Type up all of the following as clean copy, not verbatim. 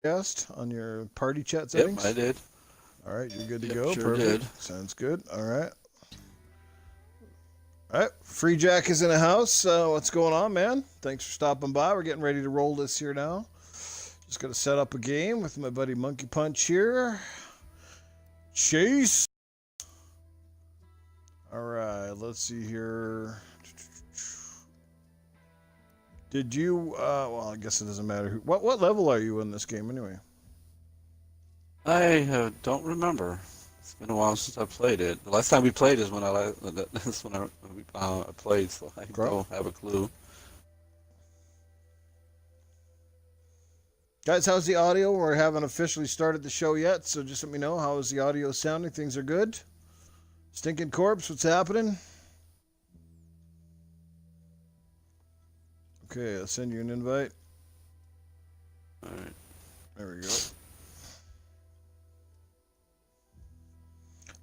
Guest on your party chat Yep, settings? I did. All right, you're good to Yep, go. sure Perfect. did. Sounds good. All right. All right. Free Jack is in the house. What's going on, man? Thanks for stopping by. We're getting ready to roll this here now. Just going to set up a game with my buddy Monkey Punch here. Chase. All right. Let's see here. Did you? Well, I guess it doesn't matter. What level are you in this game anyway? I don't remember. It's been a while since I played it. The last time we played is when that's when I played, so I Bro? don't have a clue. Guys, how's the audio? We haven't officially started the show yet, so just let me know. How is the audio sounding? Things are good? Stinking Corpse, what's happening? Okay, I'll send you an invite. All right. There we go.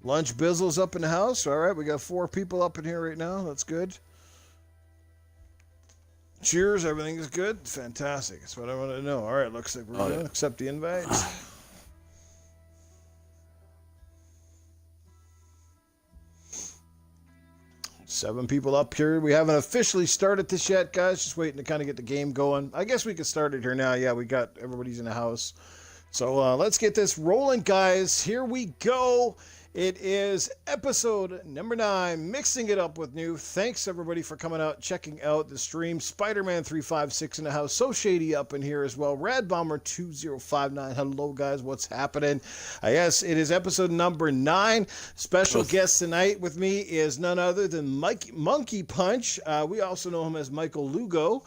Lunch Bizzle's up in the house. All right, we got 4 people up in here right now. That's good. Cheers, everything is good. Fantastic. That's what I want to know. All right, looks like we're going to accept the invite. 7 people up here. We haven't officially started this yet, guys. Just waiting to kind of get the game going. I guess we could start it here now. Yeah, we got everybody's in the house. So let's get this rolling, guys. Here we go. It is episode number 9, mixing it up with Newf. Thanks, everybody, for coming out, checking out the stream. Spider-Man 356 in the house. So Shady up in here as well. Rad Bomber 2059. Hello, guys. What's happening? Yes, it is episode number 9. Special guest tonight with me is none other than Monkey Punch. We also know him as Michael Lugo,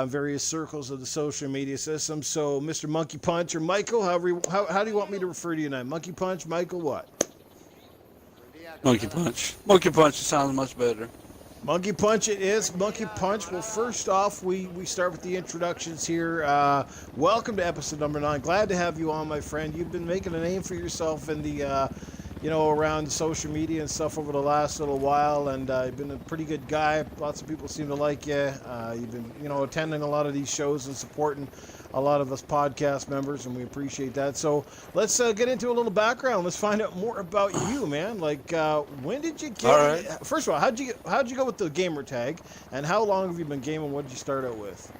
various circles of the social media system. So, Mr. Monkey Punch or Michael, how do you want me to refer to you tonight? Monkey Punch, Michael, what? Monkey Punch. Monkey Punch sounds much better. Monkey Punch it is. Monkey Punch. Well, first off, we start with the introductions here. Welcome to episode number 9. Glad to have you on, my friend. You've been making a name for yourself in the, around social media and stuff over the last little while, and you've been a pretty good guy. Lots of people seem to like you. You've been, attending a lot of these shows and supporting a lot of us podcast members, and we appreciate that. So let's get into a little background. Let's find out more about you, man. Like, when did you get? All right. First of all, how'd you go with the gamer tag, and how long have you been gaming? What did you start out with?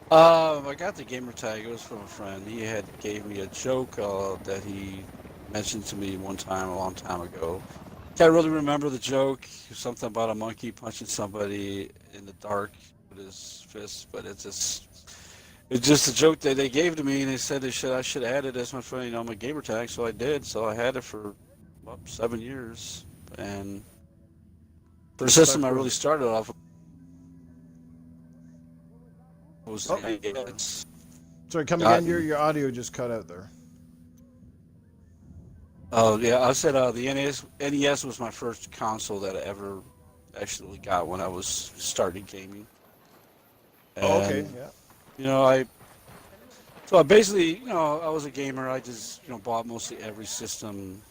I got the gamer tag. It was from a friend. He gave me a joke that he mentioned to me one time a long time ago. Can't really remember the joke. Something about a monkey punching somebody in the dark with his fist, but it's just a joke that they gave to me, and they said I should add it as my gamer tag, so I did. So I had it for 7 years, and the system I really started off with was the NES. Sorry, come again. Your audio just cut out there. Oh yeah, I said the NES was my first console that I ever actually got when I was starting gaming. And, okay, yeah. I basically, I was a gamer. I just, bought mostly every system,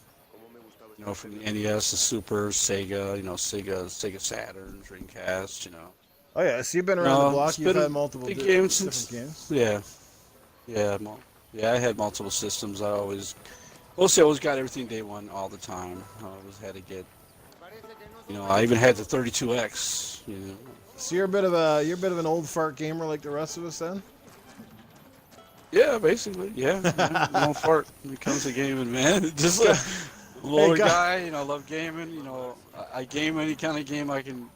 from the NES, the Super, Sega, Sega Saturn, Dreamcast, Oh yeah, so you've been around the block. You've had multiple big different games. games. Yeah, I had multiple systems. I always got everything day one all the time. I always had to get, I even had the 32X. So you're a bit of an old fart gamer like the rest of us then. Yeah, basically, yeah. Don't fart when it comes to gaming, man. Just a older guy, love gaming. I game any kind of game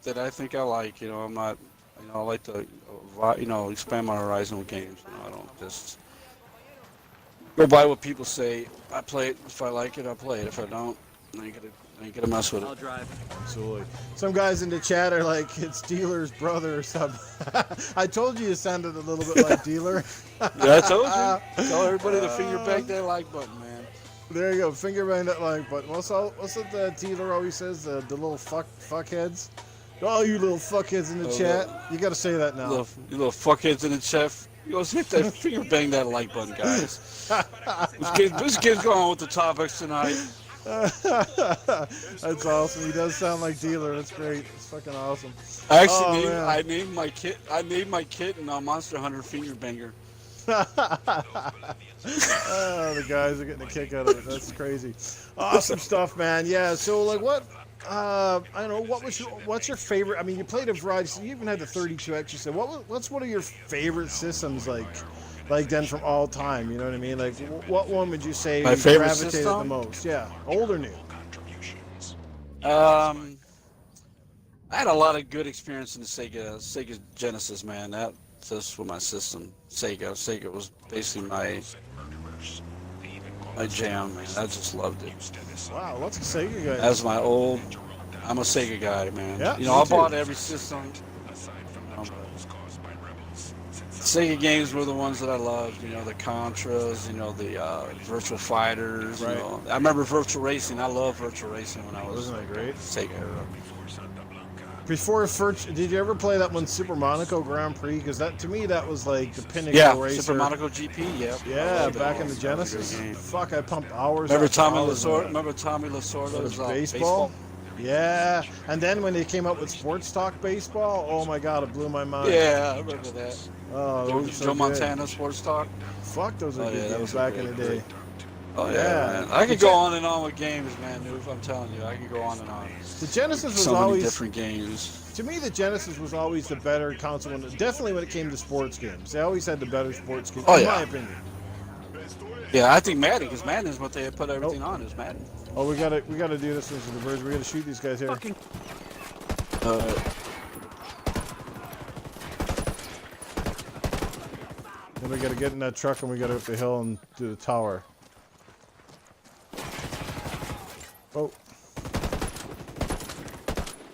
that I think I like. I'm not, I like to, expand my horizon with games. I don't just go by what people say. I play it. If I like it, I play it. If I don't, I ain't gonna mess with it. I'll drive. Absolutely. Some guys in the chat are like, it's Dealer's brother or something. I told you sounded a little bit like Dealer. Yeah, I told you. Tell everybody to finger bang that like button, man. There you go. Finger bang that like button. What's it the Dealer always says? The little fuckheads? Oh, you little fuckheads in the chat. You got to say that now. You little fuckheads in the chat. You guys hit that finger bang that like button, guys. This kid's going on with the topics tonight. That's awesome. He does sound like Dealer. That's great. It's fucking awesome. I named my kitten Monster Hunter Finger Banger. Oh, the guys are getting a kick out of it. That's crazy. Awesome stuff, man. Yeah. So, like, what? I don't know. What's your favorite? I mean, you played a variety. You even had the 32X. You said, what's one of your favorite systems like then from all time? You know what I mean? Like, what one would you say My you favorite gravitated system? the most? Yeah, old or new? I had a lot of good experience in the Sega Genesis, man. That's what my system. Sega was basically my jam, man. I just loved it. Wow, lots of Sega guys. That's I'm a Sega guy, man. Yeah, you know, me I bought too. every system. Sega games were the ones that I loved. You know, the Contras. You know, the Virtual Fighters. Right. You know, I remember Virtual Racing. I loved Virtual Racing when I was Wasn't that great? Sega era. Before did you ever play that one Super Monaco Grand Prix? Because that to me that was like the pinnacle Yeah, racer. Super Monaco GP. Yep. Yeah, back in the That was a Genesis. great game. Fuck, I pumped hours. Remember after Tommy hours on Lasorda? that. Remember Tommy Lasorda's Baseball? Yeah, and then when they came up with Sports Talk Baseball, oh my god, it blew my mind. Yeah, I remember that. Oh, those were so Joe good. Montana Sports Talk. Fuck, those are Oh, good yeah, that games was back in the day. Oh Yeah. yeah, man. I could go on and on with games, man. Newf, I'm telling you, I could go on and on. The Genesis was So many always, different games. to me, the Genesis was always the better console. Definitely when it came to sports games, they always had the better sports games, Oh, in yeah. my opinion. Yeah, I think Madden, because Madden is what they put everything on. Is Madden. Oh, we gotta do this into the verge. We gotta shoot these guys here. Fucking. Then we gotta get in that truck and we gotta go up the hill and do the tower. Oh.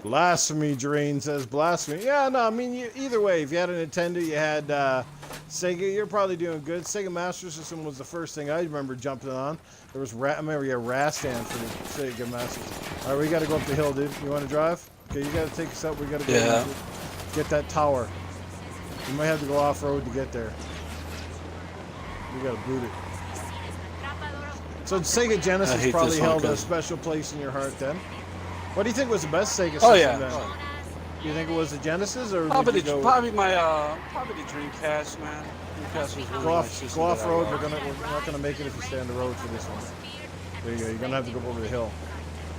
Blasphemy, Drain says blasphemy. Yeah, no, I mean, either way, if you had a Nintendo, you had Sega, you're probably doing good. Sega Master System was the first thing I remember jumping on. There was, I remember you had Rastan for the Sega Master System. All right, we gotta go up the hill, dude. You wanna drive? Okay, you gotta take us up. We gotta go get that tower. You might have to go off-road to get there. We gotta boot it. So Sega Genesis probably held a special place in your heart then. What do you think was the best Sega system then? Do you think it was the Genesis or probably did you go... probably the Dreamcast, man. Dreamcast was really my system. Go off road. We're not gonna make it if you stay on the road for this one. There you go. You're gonna have to go over the hill.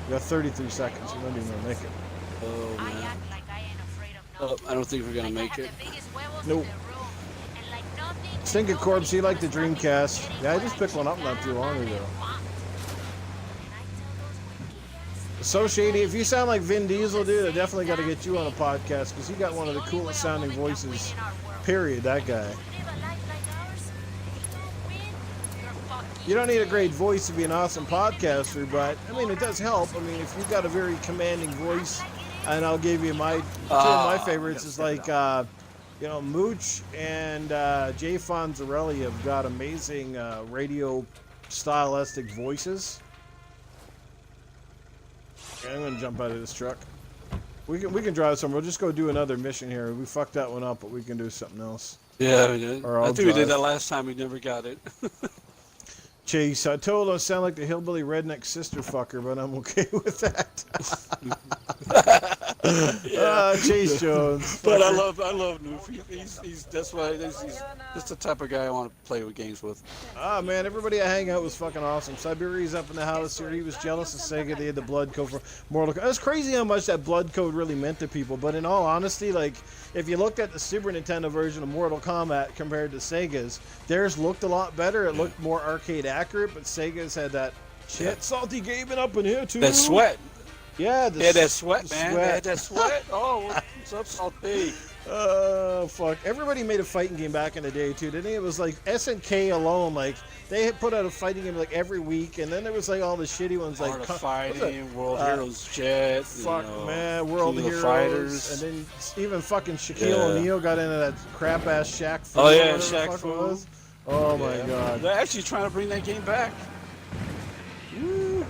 You got 33 seconds. You're not even gonna make it. Oh man. Oh, I don't think we're gonna make it. Nope. Stinking Corpse, he liked the Dreamcast. Yeah, I just picked one up not too long ago. So Shady, if you sound like Vin Diesel, dude, I definitely got to get you on a podcast because you got one of the coolest sounding voices, period, that guy. You don't need a great voice to be an awesome podcaster, but, I mean, it does help. I mean, if you've got a very commanding voice, and I'll give you two of my favorites, is like, you know, Mooch and Jay Fonzarelli have got amazing radio stylistic voices. Okay, I'm gonna jump out of this truck. We can drive somewhere. We'll just go do another mission here. We fucked that one up, but we can do something else. Yeah, we did. Or I I'll think we did drive. that last time. We never got it. Chase, I told him I sound like the hillbilly redneck sister fucker, but I'm okay with that. Chase Jones. But I love Newf. He's that's why he's just the type of guy I want to play with games with. Ah, man, everybody I hang out was fucking awesome. Siberia's up in the house here. He was jealous of Sega. They had the blood code for Mortal Kombat. It's crazy how much that blood code really meant to people. But in all honesty, like, if you looked at the Super Nintendo version of Mortal Kombat compared to Sega's, theirs looked a lot better. It looked more arcade accurate, but Sega's had that shit. Salty gaming up in here, too. That sweat. Yeah, that sweat, man. They had that sweat. Oh, what's up, Salty? Oh, fuck. Everybody made a fighting game back in the day, too, didn't they? It was like SNK alone, like, they had put out a fighting game, like, every week, and then there was, like, all the shitty ones, like... Art of Fighting, World Heroes Jet, fuck, you know, man, World King of Heroes, Fighters. and then even fucking Shaquille O'Neal got into that crap-ass Shaq Fu. Oh, yeah, Shaq Fu. Oh, my God. They're actually trying to bring that game back. Woo.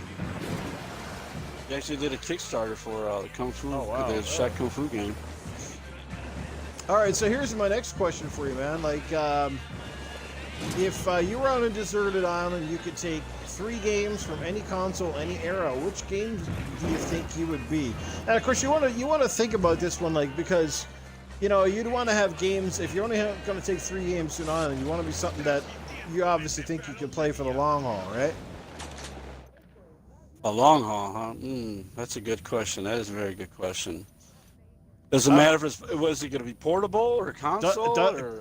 They actually did a Kickstarter for the Kung Fu, the Shaq Kung Fu game. All right, so here's my next question for you, man. Like, if you were on a deserted island, you could take 3 games from any console, any era. Which games do you think you would be? And of course, you want to think about this one, like, because you know, you'd want to have games, if you're only going to take 3 games to an island, you want to be something that you obviously think you can play for the long haul, right? A long haul, huh? That's a good question. That is a very good question. Does it matter if was it going to be portable or console?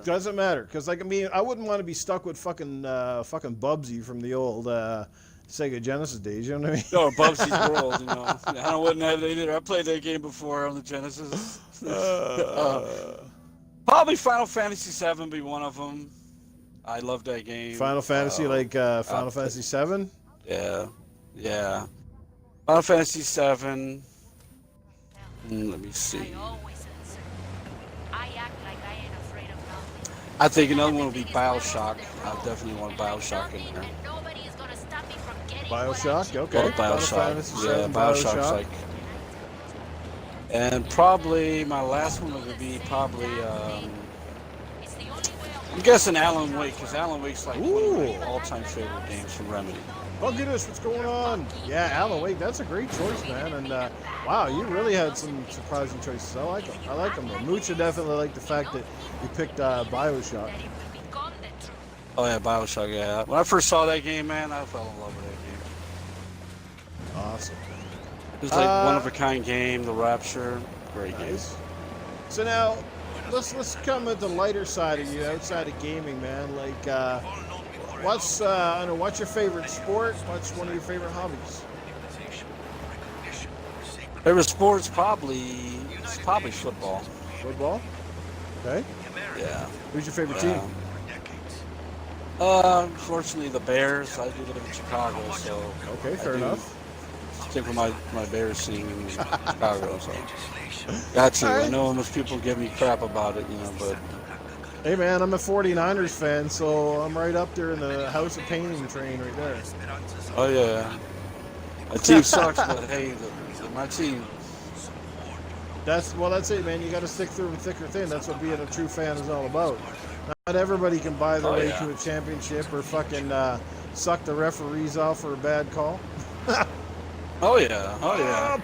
Doesn't matter, because like I mean, I wouldn't want to be stuck with fucking Bubsy from the old Sega Genesis days. You know what I mean? No, Bubsy's World. You know, I wouldn't have it either. I played that game before on the Genesis. Probably Final Fantasy VII be one of them. I love that game. Final Fantasy, Final Fantasy VII. Yeah. Final Fantasy VII. Let me see. I think another one would be BioShock. I definitely want BioShock in there. BioShock, okay. Oh, BioShock. Yeah, BioShock's like. And probably my last one would be probably. I'm guessing Alan Wake, because Alan Wake's like one of my all-time favorite games from Remedy. Look at this, what's going on? Yeah, Alan Wake, that's a great choice, man. And wow, you really had some surprising choices. I like them. I like them. Mucha definitely like the fact that you picked BioShock. Oh yeah, BioShock. Yeah. When I first saw that game, man, I fell in love with that game. Awesome. It was like one of a kind game. The Rapture, great game. So now, let's come at the lighter side of you, outside of gaming, man. Like. What's your favorite sport? What's one of your favorite hobbies? Favorite sport's probably football. Football? Okay. Yeah. Who's your favorite team? Unfortunately, the Bears. I do live in Chicago, so okay, fair enough. Stick with my Bears team in Chicago, so got to. Right. I know most people give me crap about it, you know, but. Hey man, I'm a 49ers fan, so I'm right up there in the House of Pain train right there. Oh yeah. My team sucks, but hey, my team. That's it, man. You got to stick through them thick or thin. That's what being a true fan is all about. Not everybody can buy their way to a championship or fucking suck the referees off for a bad call. Oh yeah.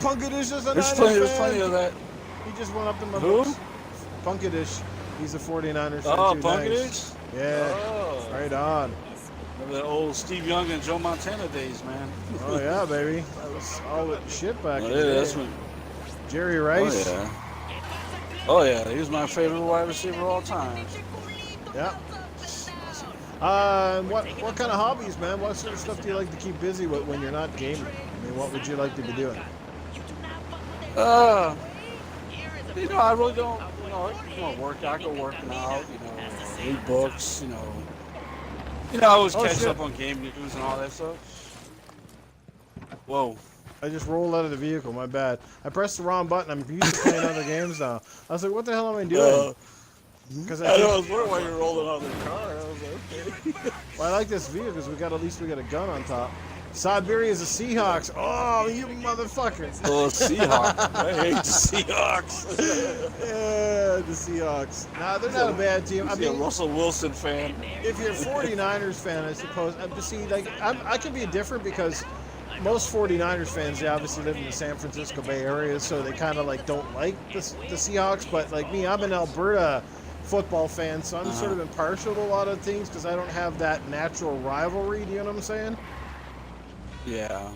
Punkadish is a There's plenty of that. He just went up to my books. Punkadish. He's a 49ers fan. Oh, Punkadish? Yeah. Oh. Right on. Remember the old Steve Young and Joe Montana days, man. Oh, yeah, baby. That was all that shit back in the day. That's when... Jerry Rice. Oh, yeah. He was my favorite wide receiver of all time. Yeah. What kind of hobbies, man? What sort of stuff do you like to keep busy with when you're not gaming? I mean, what would you like to be doing? You know, I really don't. You know, I go working out, you know, read books, you know. I always catch up on game news and all that stuff. Whoa. I just rolled out of the vehicle, my bad. I pressed the wrong button. I'm used to playing other games now. I was like, what the hell am I doing? Because I was wondering why you were rolling out of the car. I was like, okay. Well, I like this vehicle because at least we got a gun on top. Siberia's the Seahawks. Oh, you motherfucker. Oh, Seahawks. I hate the Seahawks. Yeah, the Seahawks. Nah, they're not a bad team. I mean, a Russell Wilson fan. If you're a 49ers fan, I suppose. I can be different because most 49ers fans, they obviously live in the San Francisco Bay Area, so they kind of like don't like the Seahawks. But like me, I'm an Alberta football fan, so I'm sort of impartial to a lot of things because I don't have that natural rivalry. Do you know what I'm saying? Yeah.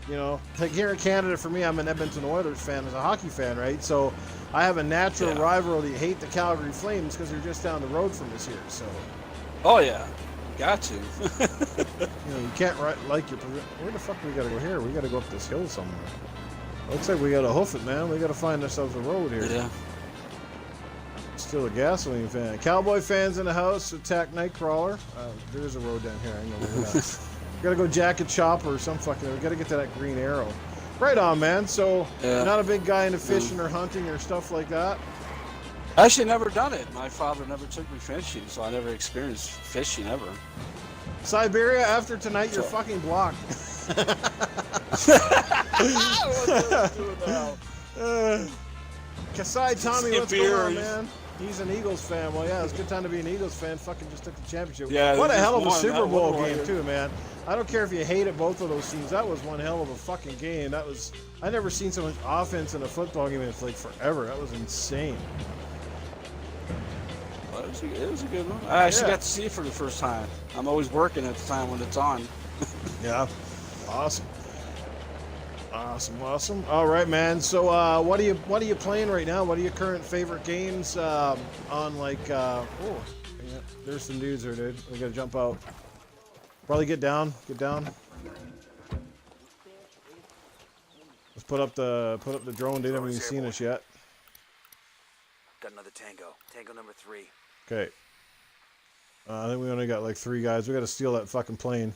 You know, like here in Canada, for me, I'm an Edmonton Oilers fan as a hockey fan, right? So I have a natural rivalry. Hate the Calgary Flames because they're just down the road from us here. So. Oh yeah, got to. You can't like your. Where the fuck do we gotta go here? We gotta go up this hill somewhere. Looks like we gotta hoof it, man. We gotta find ourselves a road here. Yeah. Still a gasoline fan. Cowboy fans in the house. Attack Nightcrawler. There's a road down here. I know where that. Gotta go Jacket Chopper or some fucking. We gotta get to that Green Arrow. Right on, man. So, not a big guy into fishing or hunting or stuff like that? I actually never done it. My father never took me fishing, so I never experienced fishing ever. Siberia, after tonight, you're fucking blocked. Kasai Tommy, what's going on, man? He's an Eagles fan. Well, yeah, it's a good time to be an Eagles fan. Fucking just took the championship. Yeah, what a hell of a Super Bowl game, too, man. I don't care if you hated both of those teams. That was one hell of a fucking game. I never seen so much offense in a football game in like forever. That was insane. it was a good one. I actually Yeah. got to see it for the first time. I'm always working at the time when it's on. Yeah. Awesome. Awesome. All right, man. So, what are you playing right now? What are your current favorite games on like? Oh, yeah, there's some dudes there, dude. We gotta jump out. Probably get down. Get down. Let's put up the drone. They haven't even seen us yet. Got another tango. Tango number 3. Okay. I think we only got like 3 guys. We gotta steal that fucking plane.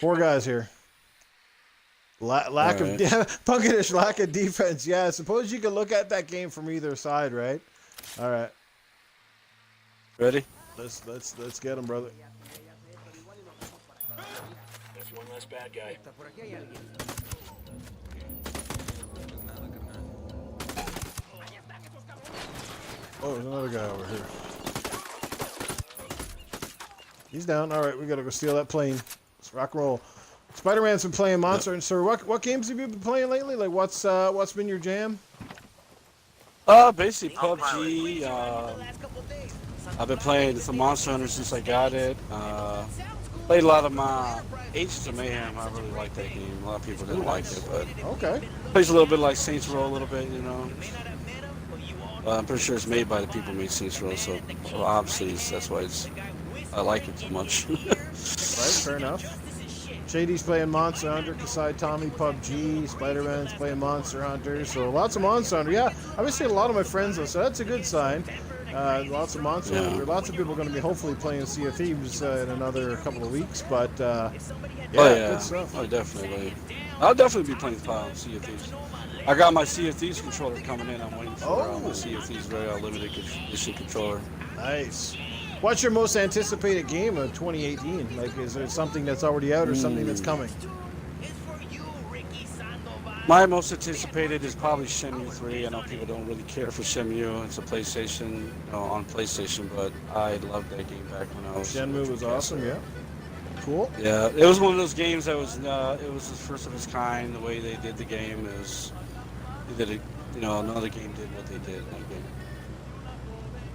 4 guys here. Lack of Punkish lack of defense. Yeah, I suppose you can look at that game from either side, right? All right. Ready? Let's get him, brother. That's one less bad guy. Oh, there's another guy over here. He's down. All right, we gotta go steal that plane. Let's rock and roll. Spider-Man's been playing Monster and Sir. What games have you been playing lately? Like, what's been your jam? Basically PUBG. I've been playing some Monster Hunter since I got it. Played a lot of my Agents of Mayhem. I really like that game. A lot of people didn't like it, but Okay. plays a little bit like Saints Row a little bit, you know. I'm pretty sure it's made by the people who made Saints Row, so obviously that's why I like it so much. Right, fair enough. Shady's playing Monster Hunter, Kasai Tommy PUBG, Spider-Man's playing Monster Hunter, so lots of Monster Hunter. Yeah, I've been seeing a lot of my friends though, so that's a good sign. Lots of Monster Hunter. Lots of people are going to be hopefully playing Sea of Thieves in another couple of weeks, but yeah, good stuff. Oh, definitely. I'll definitely be playing Sea of Thieves. I got my Sea of Thieves controller coming in. I'm waiting for my Sea of Thieves very limited edition controller. Nice. What's your most anticipated game of 2018? Like, is there something that's already out or something that's coming? My most anticipated is probably Shenmue 3. I know people don't really care for Shenmue. It's a PlayStation, on PlayStation, but I loved that game back when I was. Shenmue was awesome, yeah. Cool. Yeah, it was one of those games that was, it was the first of its kind. The way they did the game is, they did it, another game did what they did in that game.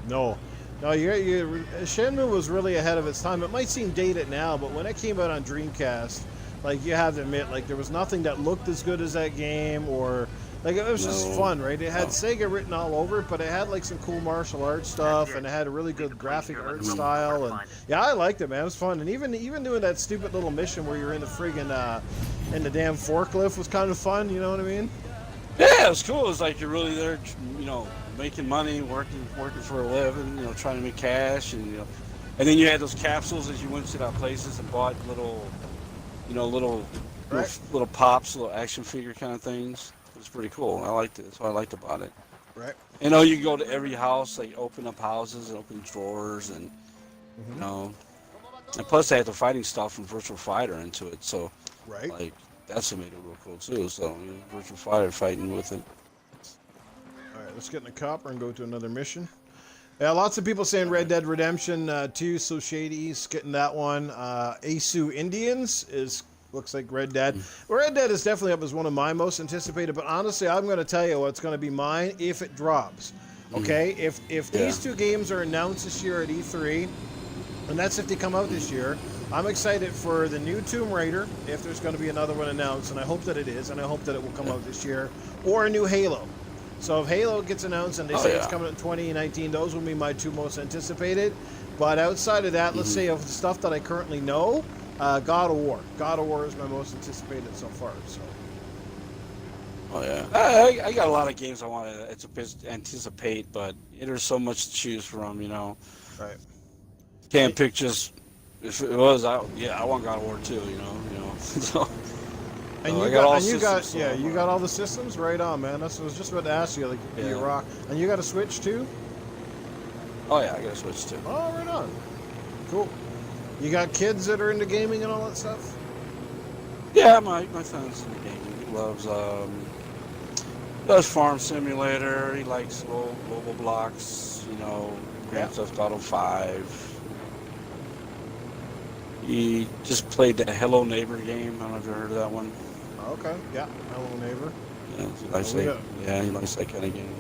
No, Shenmue was really ahead of its time. It might seem dated now, but when it came out on Dreamcast, like, you have to admit, like, there was nothing that looked as good as that game, or like, it was just fun, right? It had Sega written all over it, but it had like some cool martial arts stuff, and it had a really good graphic art style, and yeah, I liked it, man. It was fun, and even doing that stupid little mission where you're in the friggin' in the damn forklift was kind of fun. You know what I mean? Yeah, it was cool. It was like you're really there, making money, working for a living, trying to make cash, and and then you had those capsules as you went to that places and bought little pops, little action figure kind of things. It was pretty cool. I liked it. That's what I liked about it. Right. You can go to every house, like open up houses and open drawers, and and plus they had the fighting stuff from Virtual Fighter into it, so like that's what made it real cool too. So Virtual Fighter fighting with it. All right, let's get in the copper and go to another mission. Yeah, lots of people saying Red Dead Redemption 2, so Shady's getting that one. Asu Indians looks like Red Dead. Red Dead is definitely up as one of my most anticipated, but honestly, I'm going to tell you what's going to be mine if it drops. Okay, if these 2 games are announced this year at E3, and that's if they come out this year, I'm excited for the new Tomb Raider, if there's going to be another one announced, and I hope that it is, and I hope that it will come out this year, or a new Halo. So if Halo gets announced and they say it's coming in 2019, those will be my 2 most anticipated. But outside of that, let's say of the stuff that I currently know, God of War. God of War is my most anticipated so far. So. Oh yeah, I got a lot of games I want to anticipate, but there's so much to choose from, Right. Can't pick just. If it was, I want God of War too, so. And you got all the systems, right on, man. That's what I was just about to ask you, like, you rock. And you got a Switch too? Oh yeah, I got a Switch too. Oh, right on. Cool. You got kids that are into gaming and all that stuff? Yeah, my son's into gaming. He loves Farm Simulator. He likes Global Blocks, Grand Theft Auto 5. He just played the Hello Neighbor game. I don't know if you heard of that one. Okay, yeah, Hello Neighbor. Yeah, he likes that kind of game.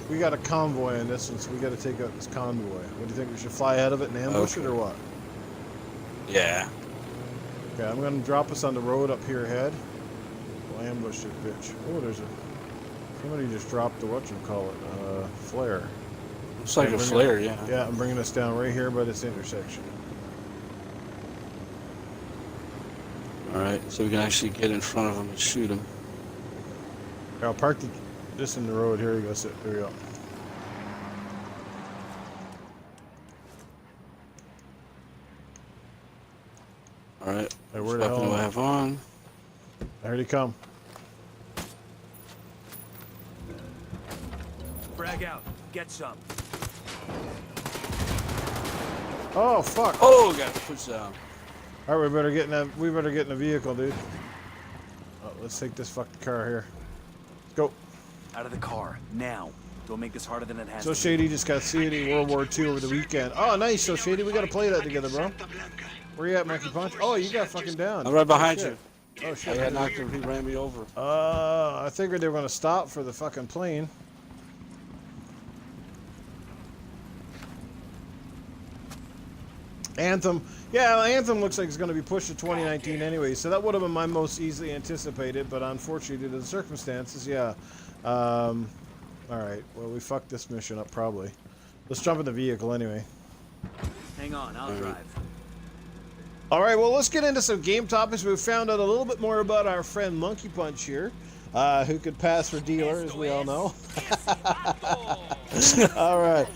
We got a convoy in this one, so we got to take out this convoy. What do you think? We should fly ahead of it and ambush it, or what? Yeah. Okay, I'm going to drop us on the road up here ahead. We'll ambush this bitch. Oh, there's a... Somebody just dropped the whatchamacallit, flare. Looks like a flare, yeah. Yeah, I'm bringing us down right here by this intersection. Alright, so we can actually get in front of them and shoot them. Here, I'll park this in the road. Here you go. Sit. There you go. Alright, Hey, where the weapon hell do I am I? have on? I heard he come. Frag out. Get some. Oh fuck! Oh, got pushed down. All right, we better get in a vehicle, dude. Oh, let's take this fucking car here. Let's go. Out of the car. Now. Don't make this harder than it has So to be. Shady just got CD World War II over the weekend. Oh, nice. So Shady, we gotta play that together, bro. Where you at, Monkey Punch? Oh, you got fucking down. I'm right behind you. Oh I shit. got knocked him. He ran me over. I figured they were gonna stop for the fucking plane. Anthem. Yeah, Anthem looks like it's going to be pushed to 2019 anyway, so that would have been my most easily anticipated, but unfortunately, due to the circumstances, yeah. Alright, well, we fucked this mission up, probably. Let's jump in the vehicle anyway. Hang on, I'll drive. Alright, well, let's get into some game topics. We found out a little bit more about our friend Monkey Punch here, who could pass for dealer, as we all know. Alright.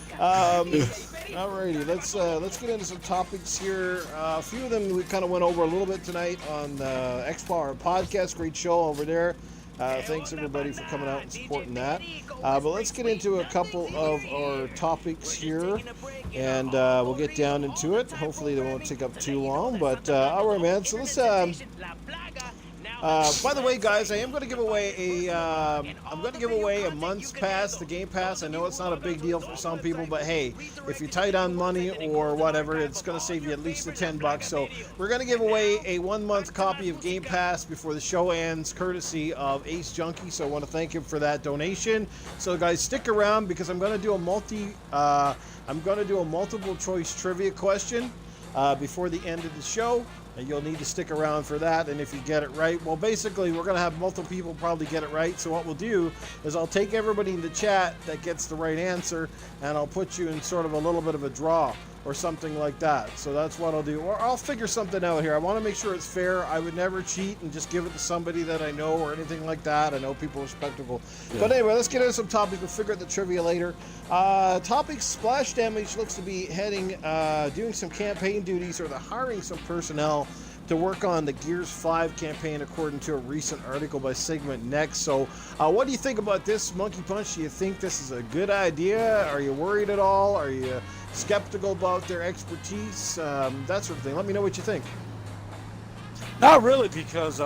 Alrighty, let's get into some topics here. A few of them we kind of went over a little bit tonight on the X-Power podcast. Great show over there. Thanks everybody for coming out and supporting that. But let's get into a couple of our topics here, and we'll get down into it. Hopefully they won't take up too long. But all right, man. So let's. By the way, guys, I am going to give away a month's pass, the Game Pass. I know it's not a big deal for some people, but hey, if you're tight on money or whatever, it's going to save you at least the $10. So we're going to give away a 1-month copy of Game Pass before the show ends, courtesy of Ace Junkie. So I want to thank him for that donation. So guys, stick around because I'm going to do a multiple choice trivia question before the end of the show. And you'll need to stick around for that. And if you get it right, well, basically, we're going to have multiple people probably get it right. So what we'll do is I'll take everybody in the chat that gets the right answer, and I'll put you in sort of a little bit of a draw or something like that. So that's what I'll do. Or I'll figure something out here. I want to make sure it's fair. I would never cheat and just give it to somebody that I know or anything like that. I know people are skeptical. Yeah. But anyway, let's get into some topics. We'll figure out the trivia later. Topics: Splash Damage looks to be doing some campaign duties, or they're hiring some personnel to work on the Gears 5 campaign, according to a recent article by Segment Next. So what do you think about this, Monkey Punch? Do you think this is a good idea? Are you worried at all? Are you skeptical about their expertise? That sort of thing. Let me know what you think. Not really, because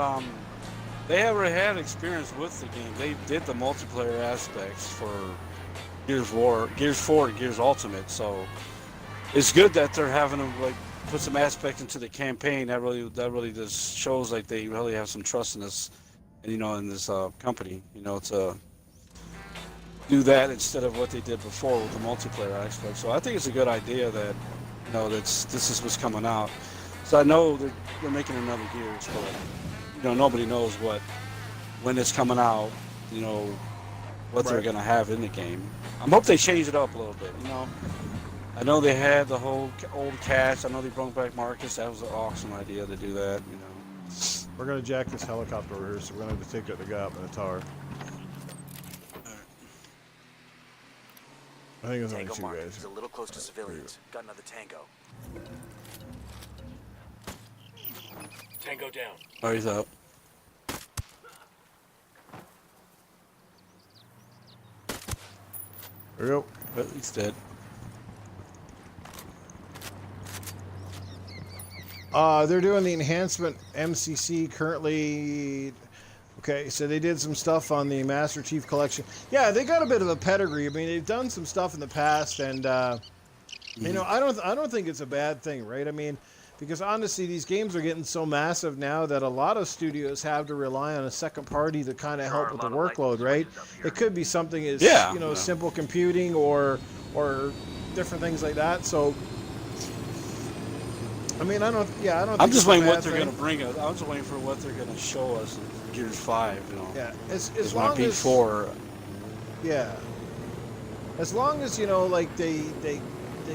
they already had experience with the game. They did the multiplayer aspects for Gears 4 and Gears Ultimate, so it's good that they're having them put some aspect into the campaign. That really just shows like they really have some trust in this, and in this company, to do that instead of what they did before with the multiplayer aspect. So I think it's a good idea that this is what's coming out. So I know they're making another Gears, but nobody knows when it's coming out. What they're gonna have in the game. I hope they change it up a little bit. I know they had the whole old cast. I know they brought back Marcus. That was an awesome idea to do that. We're gonna jack this helicopter over here, so we're gonna have to take out the guy up in the tower. I think it was only Tango two mark. guys. He's a little close to civilians. Got another tango. Tango down. Oh, he's up. There we go. But he's dead. They're doing the enhancement MCC currently. Okay, so they did some stuff on the Master Chief Collection. Yeah, they got a bit of a pedigree. I mean, they've done some stuff in the past, and I don't think it's a bad thing, right? I mean, Because honestly, these games are getting so massive now that a lot of studios have to rely on a second party to kind of help with the workload, right? It could be something as Yeah, you know, yeah. simple computing or different things like that. So, I mean, I don't I'm think just it's a waiting bad what they're thing. gonna bring us. I'm just waiting for what they're gonna show us in Gears 5. You know. Yeah, as It's my long as P4. yeah, as long as you know, like they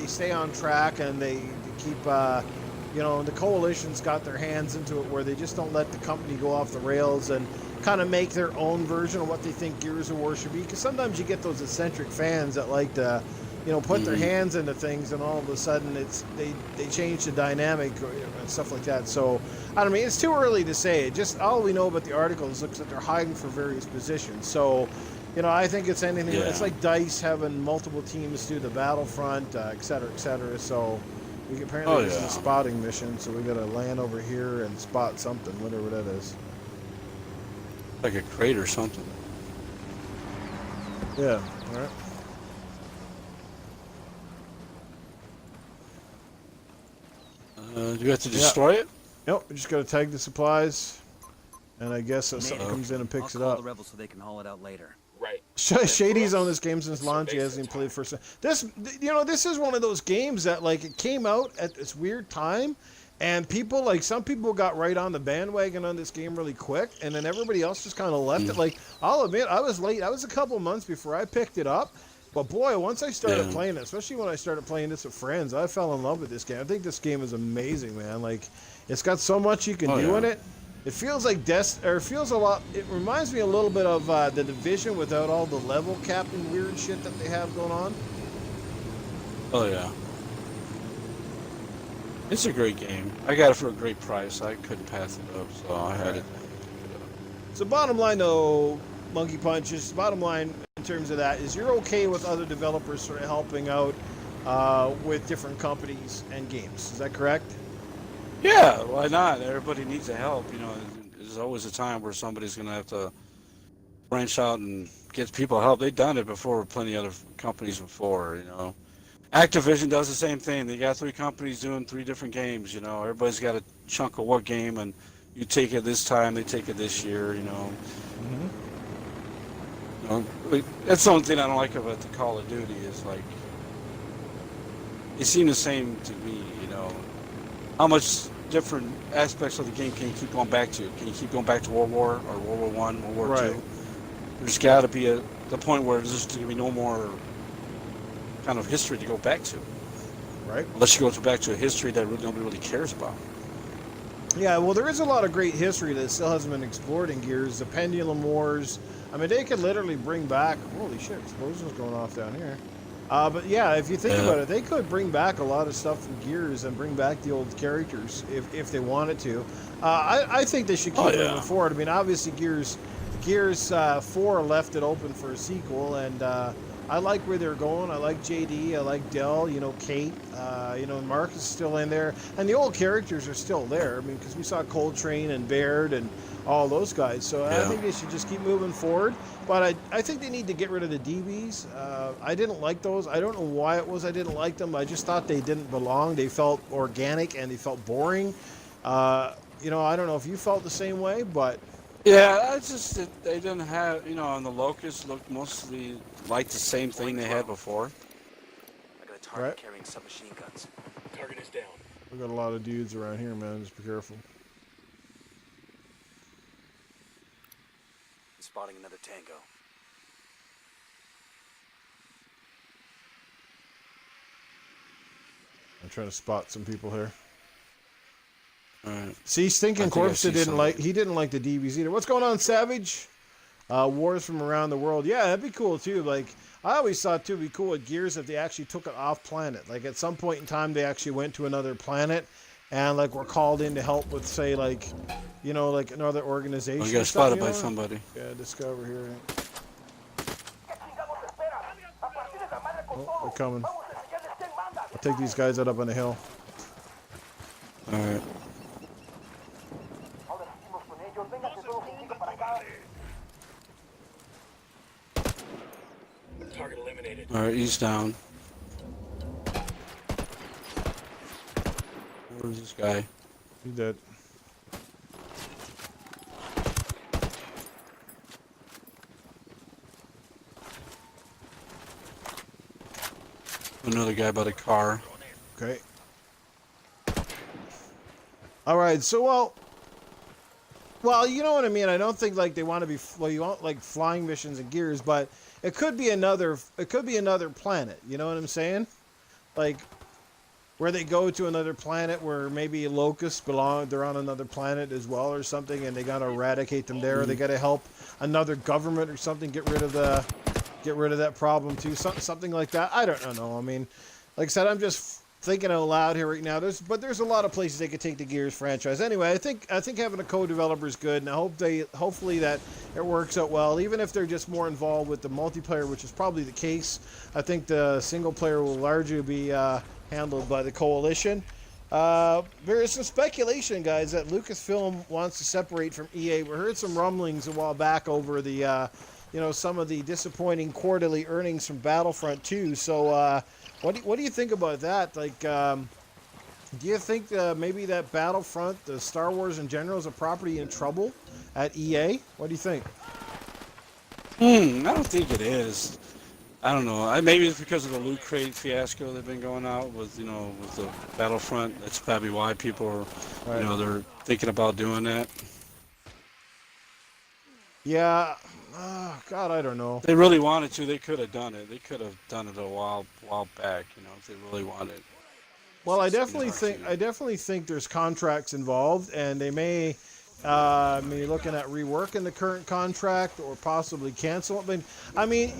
stay on track and they keep you know, the coalition's got their hands into it where they just don't let the company go off the rails and kind of make their own version of what they think Gears of War should be. Because sometimes you get those eccentric fans that like to, you know, put their hands into things, and all of a sudden they change the dynamic and stuff like that. So I don't mean, it's too early to say. Just all we know about the articles looks like they're hiding for various positions. So, you know, I think it's anything. Yeah. It's like DICE having multiple teams do the Battlefront, et cetera, et cetera. So we apparently this is a spotting mission, so we got to land over here and spot something, whatever that is. Like a crate or something. Yeah. All right. Do you have to destroy it? Nope. We just got to tag the supplies, and I guess something comes in and picks it I'll call up. the rebels so they can haul it out later. Right. Shady's on this game since launch. He hasn't even played first. This, you know, this is one of those games that like it came out at this weird time, and people like some people got right on the bandwagon on this game really quick, and then everybody else just kind of left it. Like I'll admit, I was late. I was a couple months before I picked it up, but boy, once I started playing it, especially when I started playing this with friends, I fell in love with this game. I think this game is amazing, man. Like it's got so much you can do in it. It feels like it feels a lot. It reminds me a little bit of the Division without all the level capping weird shit that they have going on. Oh yeah. It's a great game. I got it for a great price. I couldn't pass it up, so I had it. So bottom line, though, Monkey Punches. Bottom line in terms of that is you're okay with other developers sort of helping out with different companies and games. Is that correct? Yeah, why not? Everybody needs the help. You know, there's always a time where somebody's going to have to branch out and get people help. They've done it before with plenty of other companies before, you know. Activision does the same thing. They got 3 companies doing 3 different games, you know. Everybody's got a chunk of what game, and you take it this time, they take it this year, you know. You know, that's the only thing I don't like about the Call of Duty is, like, it seemed the same to me, you know. How much different aspects of the game can you keep going back to? Can you keep going back to World War or World War One, World War II? There's got to be the point where there's just going to be no more kind of history to go back to. Right. Unless you go back to a history that nobody really cares about. Yeah, well, there is a lot of great history that still hasn't been explored in Gears. The Pendulum Wars. I mean, they could literally bring back... Holy shit, explosions going off down here. But yeah, if you think about it, they could bring back a lot of stuff from Gears and bring back the old characters if they wanted to. I think they should keep moving forward. I mean, obviously Gears 4 left it open for a sequel, and I like where they're going. I like JD, I like Dell, you know, Kate, you know, Mark is still in there, and the old characters are still there. I mean, because we saw Coltrane and Baird and all those guys. So I think they should just keep moving forward. But I think they need to get rid of the DBs. I didn't like those. I don't know why it was I didn't like them. I just thought they didn't belong. They felt organic and they felt boring. You know, I don't know if you felt the same way, but... Yeah, they didn't have, you know, and the Locusts looked mostly like the same thing they had before. I got a target carrying submachine guns. Target is down. We got a lot of dudes around here, man. Just be careful. Spotting another tango. I'm trying to spot some people here. Alright. See, Stinking Corpse didn't like the DBs either. What's going on, Savage? Wars from around the world. Yeah, that'd be cool too. Like I always thought too, it'd be cool with Gears if they actually took it off planet. Like at some point in time, they actually went to another planet, and like were called in to help with, say, like, you know, like another organization. Oh, you got spotted by somebody. Yeah, discover here. Oh, they're coming. I'll take these guys out up on the hill. All right. Target eliminated. All right, he's down. Where's this this guy. He did. Another guy by the car. Okay. All right. So well, you know what I mean. I don't think like they want to be. Well, you want like flying missions and gears, but it could be another. It could be another planet. You know what I'm saying? Like where they go to another planet where maybe locusts belong. They're on another planet as well or something, and they gotta eradicate them there. Or they gotta help another government or something get rid of that problem too. Something like that. I don't know. I mean, like I said, I'm just thinking out loud here right now. There's a lot of places they could take the Gears franchise. Anyway, I think having a co-developer is good, and hopefully that it works out well. Even if they're just more involved with the multiplayer, which is probably the case, I think the single player will largely be handled by the coalition. There is some speculation, guys, that Lucasfilm wants to separate from EA. We heard some rumblings a while back over the some of the disappointing quarterly earnings from Battlefront 2. So what do you think about that? Like, do you think maybe that Battlefront, the Star Wars in general, is a property in trouble at EA? What do you think? I don't think it is. I don't know. Maybe it's because of the Loot Crate fiasco they've been going out with, with the Battlefront. That's probably why people are, Right. they're thinking about doing that. Yeah. God, I don't know. If they really wanted to, they could have done it. They could have done it a while back, if they really wanted. Well, I definitely think there's contracts involved, and they may be looking at reworking the current contract or possibly cancel it. I mean,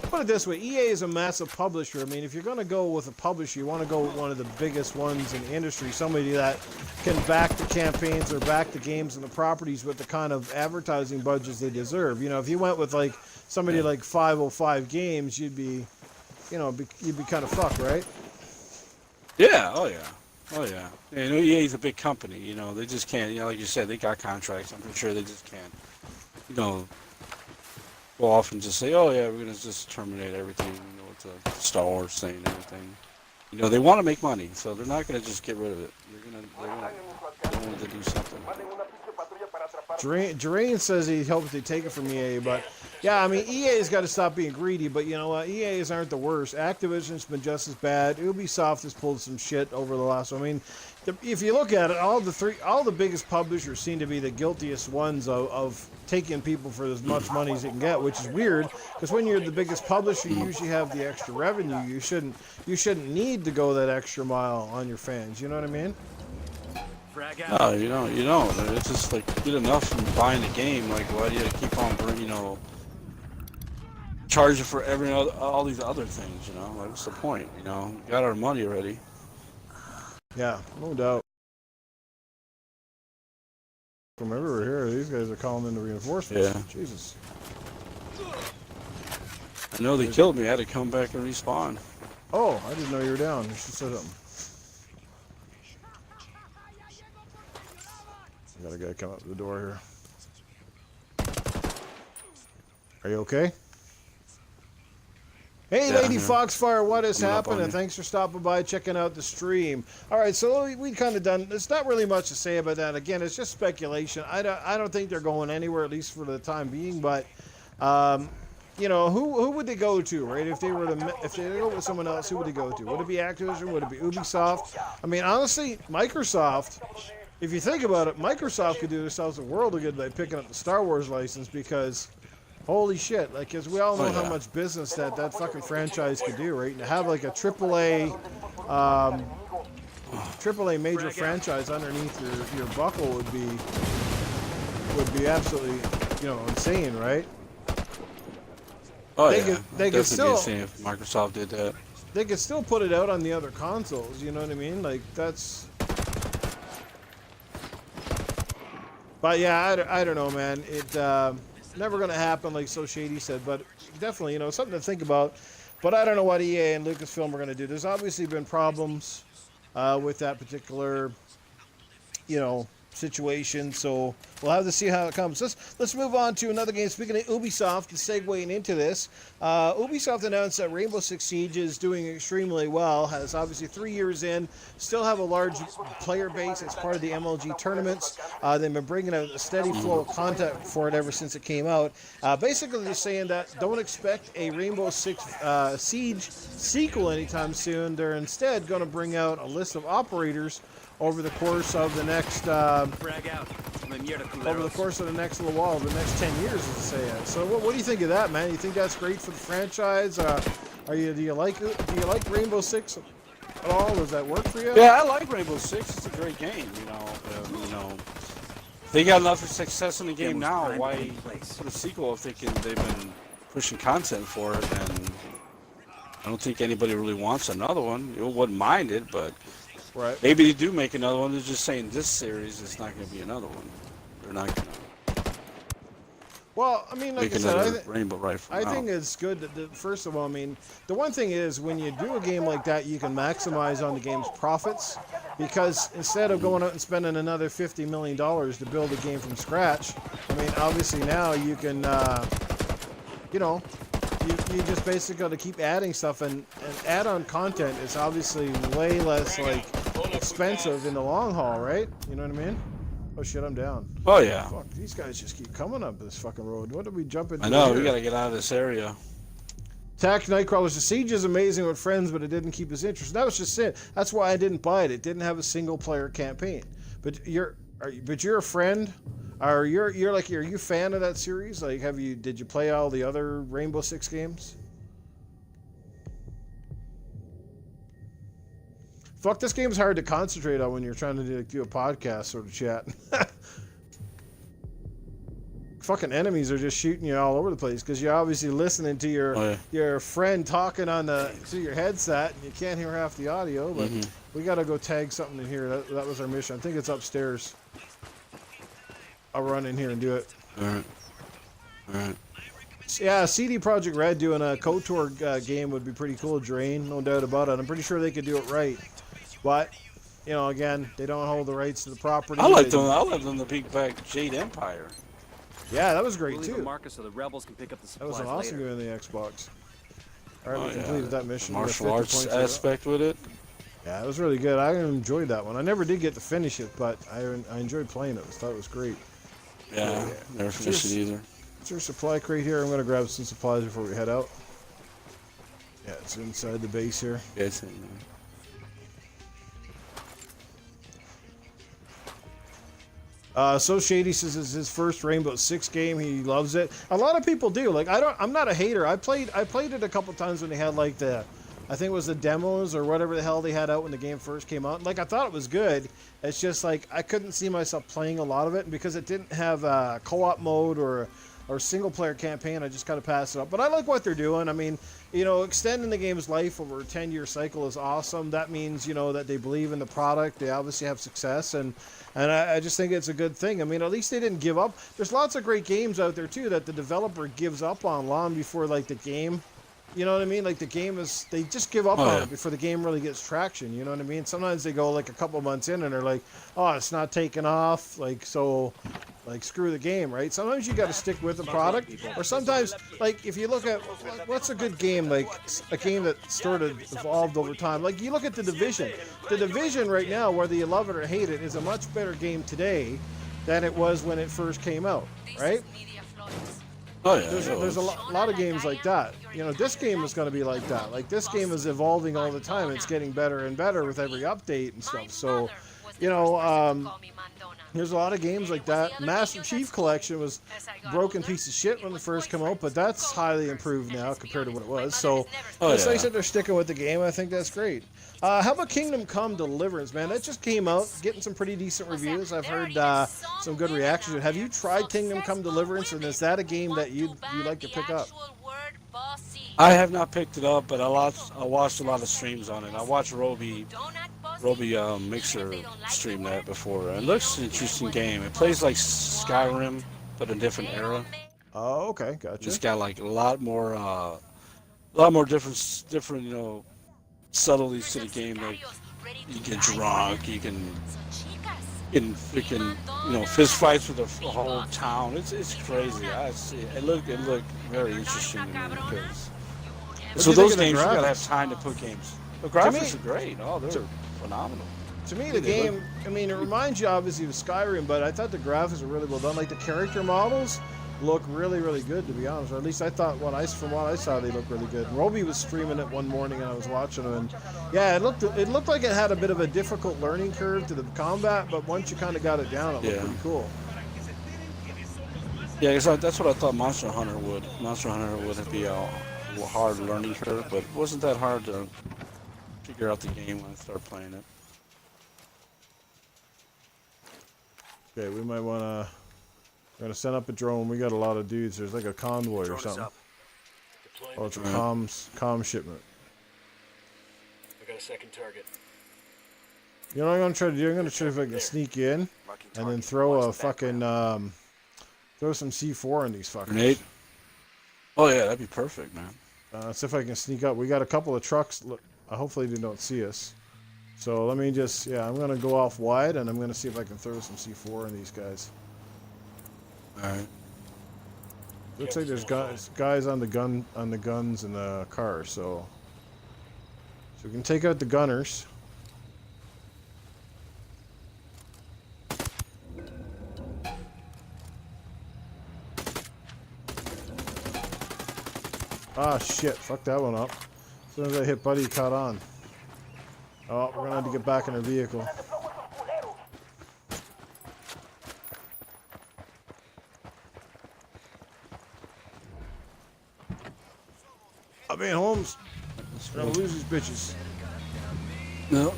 put it this way: EA is a massive publisher. I mean, if you're going to go with a publisher, you want to go with one of the biggest ones in the industry, somebody that can back the campaigns or back the games and the properties with the kind of advertising budgets they deserve. If you went with like somebody like 505 Games, you'd be kind of fucked, right? Yeah. Oh yeah. EA's a big company. They just can't. Like you said, they got contracts. I'm pretty sure they just can't. Go off and just say, oh yeah, we're gonna just terminate everything. With the Star Wars thing and everything. They want to make money, so they're not gonna just get rid of it. They want to do something. Drain says he hopes they take it from EA, but yeah, I mean, EA's got to stop being greedy, but you know what? EA's aren't the worst. Activision's been just as bad. Ubisoft has pulled some shit over the last one. I mean, if you look at it, all the biggest publishers seem to be the guiltiest ones of taking people for as much money as they can get, which is weird, because when you're the biggest publisher, you usually have the extra revenue. You shouldn't need to go that extra mile on your fans. You know what I mean? No, you don't. It's just like good enough from buying the game. Like, why do you keep on, charging for all these other things? Like, what's the point? We got our money already. Yeah, no doubt. From everywhere here, these guys are calling in the reinforcements. Yeah. Jesus. I know they killed me. I had to come back and respawn. Oh, I didn't know you were down. You should say something. Got a guy come up to the door here. Are you okay? Hey, Yeah, Lady yeah. Foxfire, what has Coming up on happened? And you. thanks for stopping by, checking out the stream. All right, so we kind of done. There's not really much to say about that. Again, it's just speculation. I don't think they're going anywhere, at least for the time being. But who would they go to, right? If they go with someone else, who would they go to? Would it be Activision? Would it be Ubisoft? I mean, honestly, Microsoft. If you think about it, Microsoft could do themselves a world of good by picking up the Star Wars license because, holy shit, like, because we all know how much business that fucking franchise could do, right? And to have like a AAA major franchise underneath your buckle would be absolutely, insane, right? Oh, They could still. Be insane if Microsoft did that. They could still put it out on the other consoles. You know what I mean? Like that's. But yeah, I don't know, man. It never going to happen, like So Shady said. But definitely, something to think about. But I don't know what EA and Lucasfilm are going to do. There's obviously been problems with that particular, situation. So we'll have to see how it comes. Let's move on to another game. Speaking of Ubisoft, segueing into this, Ubisoft announced that Rainbow Six Siege is doing extremely well. Has obviously 3 years in, still have a large player base as part of the MLG tournaments. They've been bringing a steady flow of content for it ever since it came out. Basically, they're saying that don't expect a Rainbow Six Siege sequel anytime soon. They're instead going to bring out a list of operators over the course of the next little while, the next 10 years, as they say. So what do you think of that, man? You think that's great for the franchise? Do you like Rainbow Six at all? Does that work for you? Yeah, I like Rainbow Six. It's a great game. They got enough success in the game now. Why put a sequel if they've been pushing content for it? And I don't think anybody really wants another one. You wouldn't mind it, but right. Maybe they do make another one. They're just saying this series is not going to be another one. They're not going to. Well, I mean, like make I said, another Rainbow Rifle. I think it's good that, first of all, I mean, the one thing is when you do a game like that, you can maximize on the game's profits, because instead of going out and spending another $50 million to build a game from scratch, I mean, obviously now you can, you just basically got to keep adding stuff, and add-on content is obviously way less expensive in the long haul, right? You know what I mean? Oh shit, I'm down. Oh yeah. Fuck, these guys just keep coming up this fucking road. What did we jump into? I know, here? we gotta get out of this area. Attack Nightcrawlers. The Siege is amazing with friends, but it didn't keep his interest. That was just it. That's why I didn't buy it. It didn't have a single player campaign. But you're a friend. Are you a fan of that series? Like, did you play all the other Rainbow Six games? Fuck, this game's hard to concentrate on when you're trying to do a podcast sort of chat. Fucking enemies are just shooting you all over the place because you're obviously listening to your friend talking through your headset, and you can't hear half the audio. But we gotta go tag something in here. That was our mission. I think it's upstairs. I'll run in here and do it. All right. Yeah, CD Projekt Red doing a KOTOR game would be pretty cool, Drain. No doubt about it. I'm pretty sure they could do it right. But, again, they don't hold the rights to the property. I like them to bring back Jade Empire. Yeah, that was great, too. Marcus so the rebels can pick up the That was an awesome game in the Xbox. All right, we completed that mission. The martial arts aspect with it. Yeah, it was really good. I enjoyed that one. I never did get to finish it, but I enjoyed playing it. I thought it was great. Yeah, never finished it either. Is there a supply crate here? I'm going to grab some supplies before we head out. Yeah, it's inside the base here. Yeah, it's in there. So Shady says it's his first Rainbow Six game. He loves it. A lot of people do. Like, I'm not a hater. I played it a couple times when they had I think it was the demos or whatever the hell they had out when the game first came out. Like, I thought it was good. It's just like I couldn't see myself playing a lot of it, and because it didn't have a co-op mode or single player campaign, I just kind of passed it up. But I like what they're doing. I mean, extending the game's life over a 10-year cycle is awesome. That means, that they believe in the product. They obviously have success, and I just think it's a good thing. I mean, at least they didn't give up. There's lots of great games out there, too, that the developer gives up on long before, the game. You know what I mean? Like, the game they just give up on it before the game really gets traction. You know what I mean? Sometimes they go, a couple months in, and they're like, oh, it's not taking off. Screw the game, right? Sometimes you got to stick with the product. Or sometimes, if you look at, what's a good game, a game that sort of evolved over time. Like, you look at The Division. The Division right now, whether you love it or hate it, is a much better game today than it was when it first came out, right? Oh yeah, there's a lot of games like that. This game is going to be like that. Like, this game is evolving all the time. It's getting better and better with every update and stuff. So, there's a lot of games like that. Master Chief Collection was a broken piece of shit when it first came out, but that's highly improved now compared to what it was. So it's nice that they're sticking with the game. I think that's great. How about Kingdom Come Deliverance, man? That just came out, getting some pretty decent reviews. I've heard some good reactions. Have you tried Kingdom Come Deliverance, and is that a game that you'd like to pick up? I have not picked it up, but I watched a lot of streams on it. I watched Roby Mixer stream that before. It looks an interesting game. It plays like Skyrim, but a different era. Oh, okay, gotcha. It's got a lot more different subtleties to the game. Like, you get drunk, you can in freaking, you know, fist fights with the whole town. It's crazy. I see. It looked very interesting to me because What do so you think those of the games you gotta have graphics? time to put games. The To me, graphics are great. Oh, they're phenomenal. to me, Yeah, the they look. game. I mean, it reminds you obviously of Skyrim, but I thought the graphics were really well done. Like the character models look really, really good, to be honest. Or at least I thought from what I saw, they looked really good. Roby was streaming it one morning, and I was watching him, and yeah, it looked like it had a bit of a difficult learning curve to the combat, but once you kind of got it down, it looked Yeah. pretty cool. Yeah, 'cause that's what I thought Monster Hunter would. Monster Hunter would be a hard learning curve, but it wasn't that hard to figure out the game when I started playing it. Okay, we might wanna. We're gonna send up a drone. We got a lot of dudes. There's like a convoy or Drone is something. up. Deploying Oh, the it's a drone. comm shipment. I got a second target. You know what I'm gonna try to do? I'm gonna try if I can sneak in Marking and then target. throw Watch a the fucking background. throw some C4 in these fuckers. Grenade? Oh yeah, that'd be perfect, man. See if I can sneak up. We got a couple of trucks. Look, hopefully they don't see us. So let me just, yeah, I'm gonna go off wide and I'm gonna see if I can throw some C4 in these guys. All right. Looks like there's guys on the guns in the car. So we can take out the gunners. Ah, shit. Fuck that one up. As soon as I hit Buddy, he caught on. Oh, we're gonna have to get back in our vehicle. I mean, Holmes, we're gonna lose these bitches. No.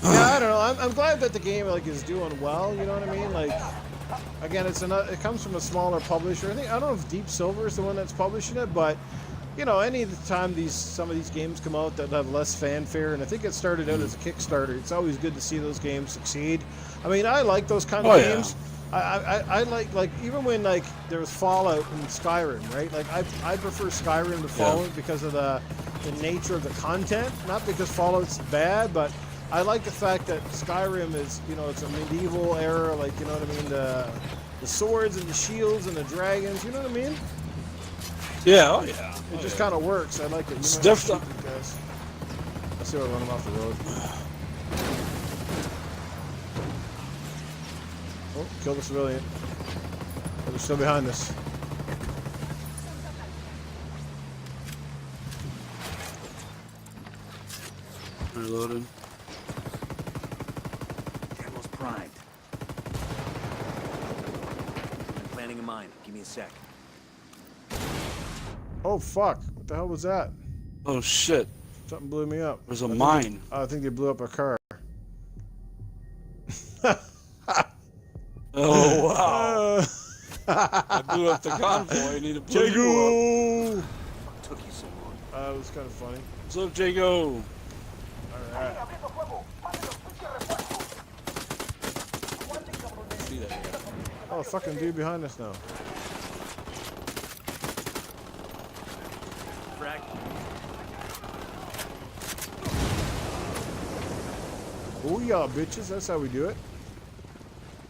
Yeah, I don't know. I'm glad that the game like is doing well. You know what I mean? Like, again, it comes from a smaller publisher. I don't know if Deep Silver is the one that's publishing it, but you know, any time some of these games come out that have less fanfare, and I think it started out as a Kickstarter. It's always good to see those games succeed. I mean, I like those kind of games. I like even when like there was Fallout and Skyrim, right? Like I prefer Skyrim to Fallout because of the nature of the content, not because Fallout's bad, but I like the fact that Skyrim is, you know, it's a medieval era, like, you know what I mean, the swords and the shields and the dragons, you know what I mean? Yeah. Oh yeah. It just kind of works. I like it. It's You different. guys. Let's see if I run them off the road. Oh, kill the civilian. Oh, they're still behind us. Reloaded. Ammo's primed. I'm planting a mine. Give me a sec. Oh, fuck. What the hell was that? Oh shit. Something blew me up. There's a mine. I think they blew up a car. Oh wow. I blew up the convoy. I need to blow you up. Jago! What took you so long? It was kind of funny. What's up, Jago? Alright. See that guy. Oh, fucking dude behind us now. Frag. Oh yeah, bitches. That's how we do it.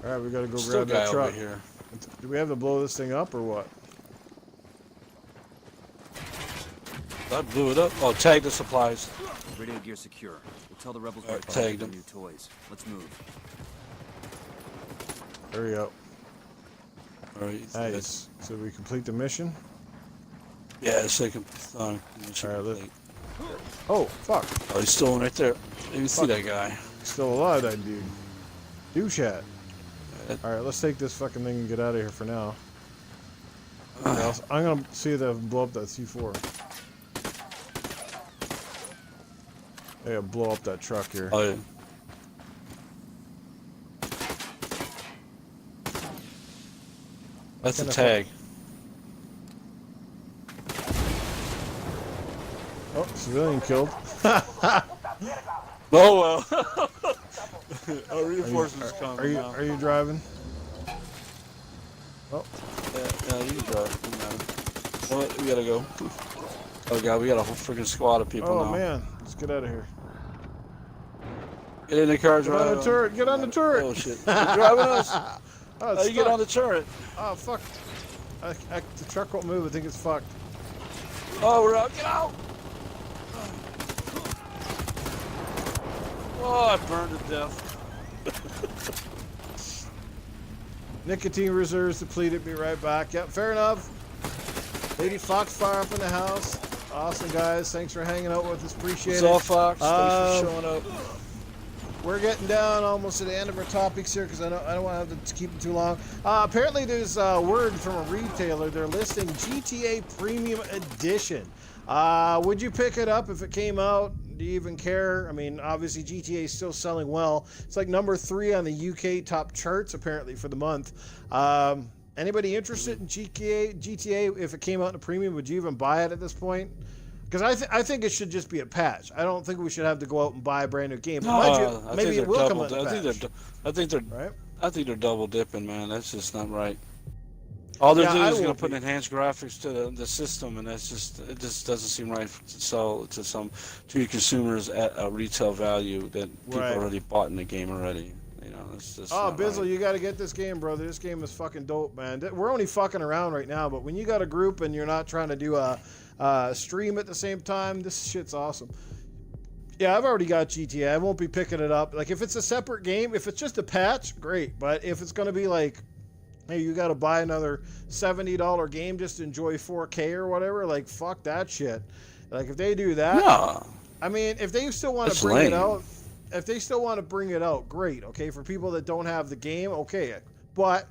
Alright, we gotta go Still grab guy that truck. over here. Do we have to blow this thing up or what? I blew it up. Oh, tag the supplies. Radio gear secure. We'll tell the rebels All right, to tagged their them. new toys. Let's move. There we go. All right. Nice. So we complete the mission. Yeah, second. All right, look. complete. Oh, fuck. Oh, he's still right there. You can see that guy. Still alive, that dude. Douche hat. Uh, Alright, let's take this fucking thing and get out of here for now. I'm gonna see if I can blow up that C4. I gotta blow up that truck here. Oh yeah. That's the Kinda tag. Oh, civilian killed. Oh well. Our reinforcements come now. Are you driving? Oh, Yeah, you can drive. Well, we gotta go. Oh god, we got a whole freaking squad of people oh now. man, let's get out of here. Get in the car, Get on drive. the turret. Get on the turret. Oh shit! You're driving us. Oh, How it's you get stuck. on the turret? Oh, fuck. The truck won't move. I think it's fucked. Oh, we're out. Get out! Oh, I burned to death. Nicotine reserves depleted. Be right back. Yep, fair enough. Lady Foxfire up in the house. Awesome, guys. Thanks for hanging out with us. Appreciate It's it. all Fox. Thanks for showing up. We're getting down almost to the end of our topics here because I don't want to have to keep it too long. Apparently, there's word from a retailer. They're listing GTA Premium Edition. Would you pick it up if it came out? Do you even care? I mean, obviously GTA is still selling well. It's like number 3 on the UK top charts apparently for the month. Anybody interested in GTA if it came out in a premium? Would you even buy it at this point? Because I think it should just be a patch. I don't think we should have to go out and buy a brand new game. But mind you, maybe it will come out in a patch. I think they're double dipping, man. That's just not right. All they're doing is going to put enhanced graphics to the system, and it just doesn't seem right to sell to your consumers at a retail value that people already bought in the game already. You know, it's just Bizzle, right. you got to get this game, brother. This game is fucking dope, man. We're only fucking around right now, but when you got a group and you're not trying to do a stream at the same time, this shit's awesome. Yeah, I've already got GTA. I won't be picking it up. Like, if it's a separate game, if it's just a patch, great. But if it's going to be like, hey, you got to buy another $70 game just to enjoy 4K or whatever, like, fuck that shit. Like, if they do that, I mean, if they still want to bring it out, if they still want to bring it out, great, okay? For people that don't have the game, okay. But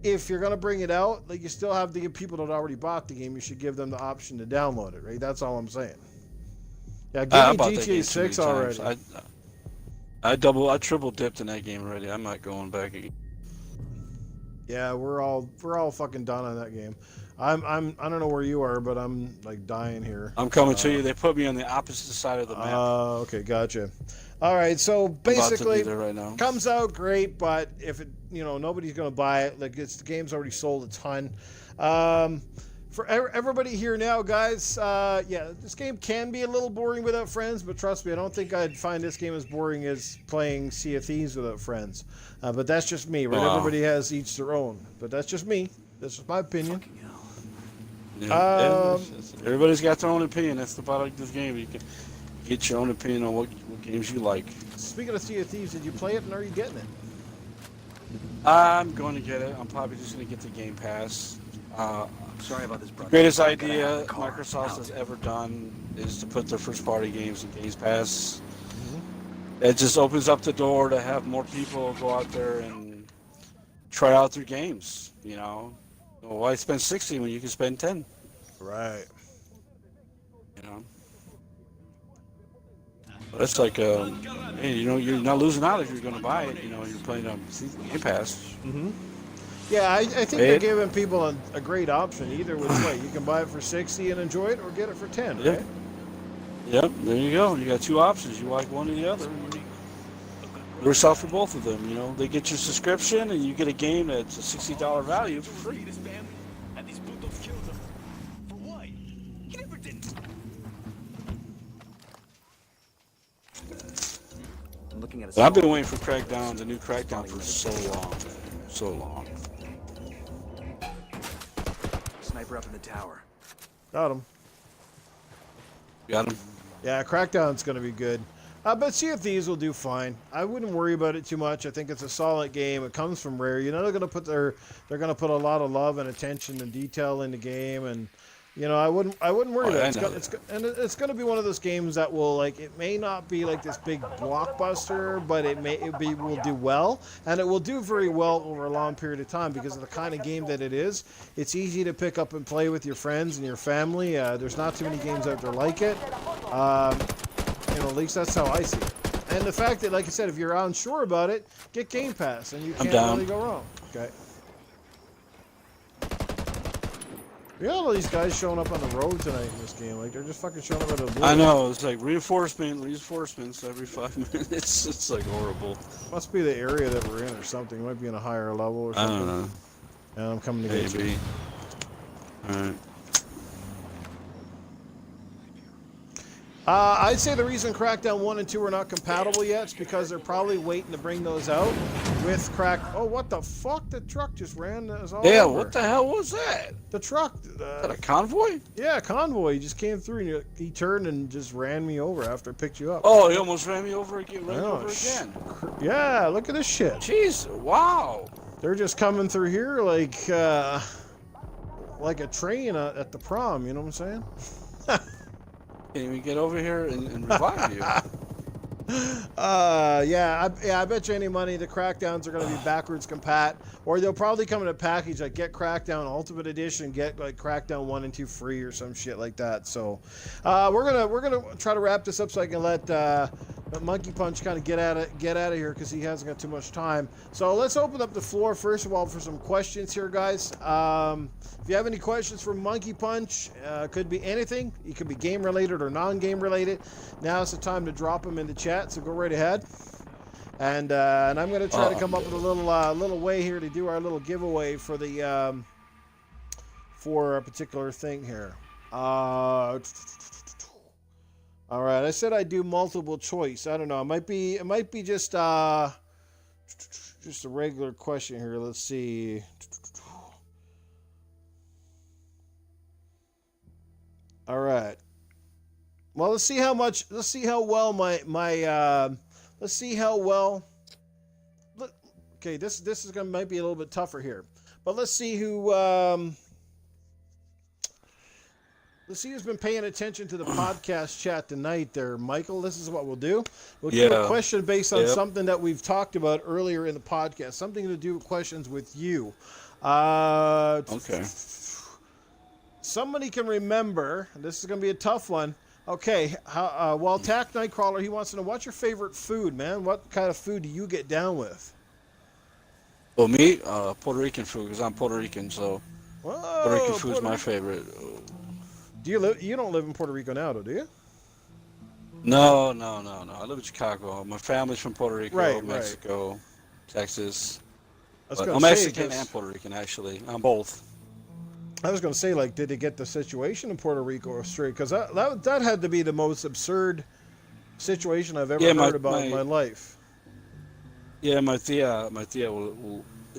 if you're going to bring it out, like, you still have the people that already bought the game, you should give them the option to download it, right? That's all I'm saying. Yeah, give me GTA 6 already. I triple dipped in that game already. I'm not going back again. Yeah, we're all fucking done on that game. I don't know where you are, but I'm like dying here. I'm coming to you. They put me on the opposite side of the map. Okay, gotcha. All right, so basically, right now. Comes out great, but if it, nobody's gonna buy it. Like the game's already sold a ton. For everybody here now, guys, yeah, this game can be a little boring without friends, but trust me, I don't think I'd find this game as boring as playing Sea of Thieves without friends. But that's just me, right? Wow. Everybody has each their own, but that's just me. That's just my opinion. Everybody's got their own opinion. That's the part of this game. You can get your own opinion on what games you like. Speaking of Sea of Thieves, did you play it and are you getting it? I'm going to get it. I'm probably just going to get the Game Pass. Sorry about this, brother. Greatest idea Microsoft has ever done is to put their first-party games in Game Pass. It just opens up the door to have more people go out there and try out their games. Why spend 60 when you can spend 10? Right. But it's like, hey, you're not losing out if you're going to buy it. You're playing on Game Pass. Mm-hmm. Yeah, I think they're giving people a great option either which way. You can buy it for 60 and enjoy it, or get it for 10. Yeah. Right? Yep. There you go. You got two options. You like one or the other. You're yourself for both of them. They get your subscription, and you get a game that's a $60 value for free. I'm looking at I've been waiting for the new Crackdown for so long, man. So long. Sniper up in the tower. Got him. Got him. Yeah, Crackdown's going to be good. But Sea of Thieves will do fine. I wouldn't worry about it too much. I think it's a solid game. It comes from Rare. They're going to put they're going to put a lot of love and attention and detail in the game, and I wouldn't worry about it. It's going to be one of those games that will, it may not be like this big blockbuster, but will do well, and it will do very well over a long period of time because of the kind of game that it is. It's easy to pick up and play with your friends and your family. There's not too many games out there like it. At least that's how I see it. And the fact that, like I said, if you're unsure about it, get Game Pass, and you can't really go wrong. Okay. We got all these guys showing up on the road tonight in this game. They're just fucking showing up at the blue. I know. It's like reinforcements every 5 minutes. It's like horrible. Must be the area that we're in or something. It might be in a higher level or something. I don't know. And I'm coming to get you. All right. I'd say the reason Crackdown 1 and 2 are not compatible yet is because they're probably waiting to bring those out with Oh, what the fuck? The truck just ran us all Yeah, over. what the hell was that? The truck. Is that a convoy? Yeah, convoy. He just came through and he turned and just ran me over after I picked you up. Oh, he almost ran me over again. Yeah, look at this shit. Jeez, wow. They're just coming through here like a train at the prom. You know what I'm saying? Can we get over here and revive you? I bet you any money the Crackdowns are going to be backwards compat, or they'll probably come in a package like get Crackdown Ultimate Edition, get like Crackdown 1 and 2 free or some shit like that. So we're gonna try to wrap this up so I can let Monkey Punch kind of get out of here because he hasn't got too much time. So let's open up the floor first of all for some questions here, guys. If you have any questions for Monkey Punch, could be anything. It could be game related or non-game related. Now's the time to drop them in the chat. So go right ahead. And I'm going to try to come up with a little way here to do our little giveaway for the for a particular thing here. All right, I said I'd do multiple choice. I don't know. It might be just a regular question here. Let's see. All right. Well, let's see how well okay, this is gonna might be a little bit tougher here. But let's see who's been paying attention to the podcast chat tonight there, Michael. This is what we'll do. We'll do a question based on something that we've talked about earlier in the podcast. Something to do with questions with you. Okay. Somebody can remember, and this is going to be a tough one. Okay, Tack Nightcrawler, he wants to know, what's your favorite food, man? What kind of food do you get down with? Well, me, Puerto Rican food, because I'm Puerto Rican, so Puerto Rican food's my favorite. You don't live in Puerto Rico now, though, do you? No. I live in Chicago. My family's from Puerto Rico, Mexico, Texas. I'm Mexican and Puerto Rican, actually. I'm both. I was going to say, like, did they get the situation in Puerto Rico straight? Because that had to be the most absurd situation I've ever heard about in my life. Yeah, my tia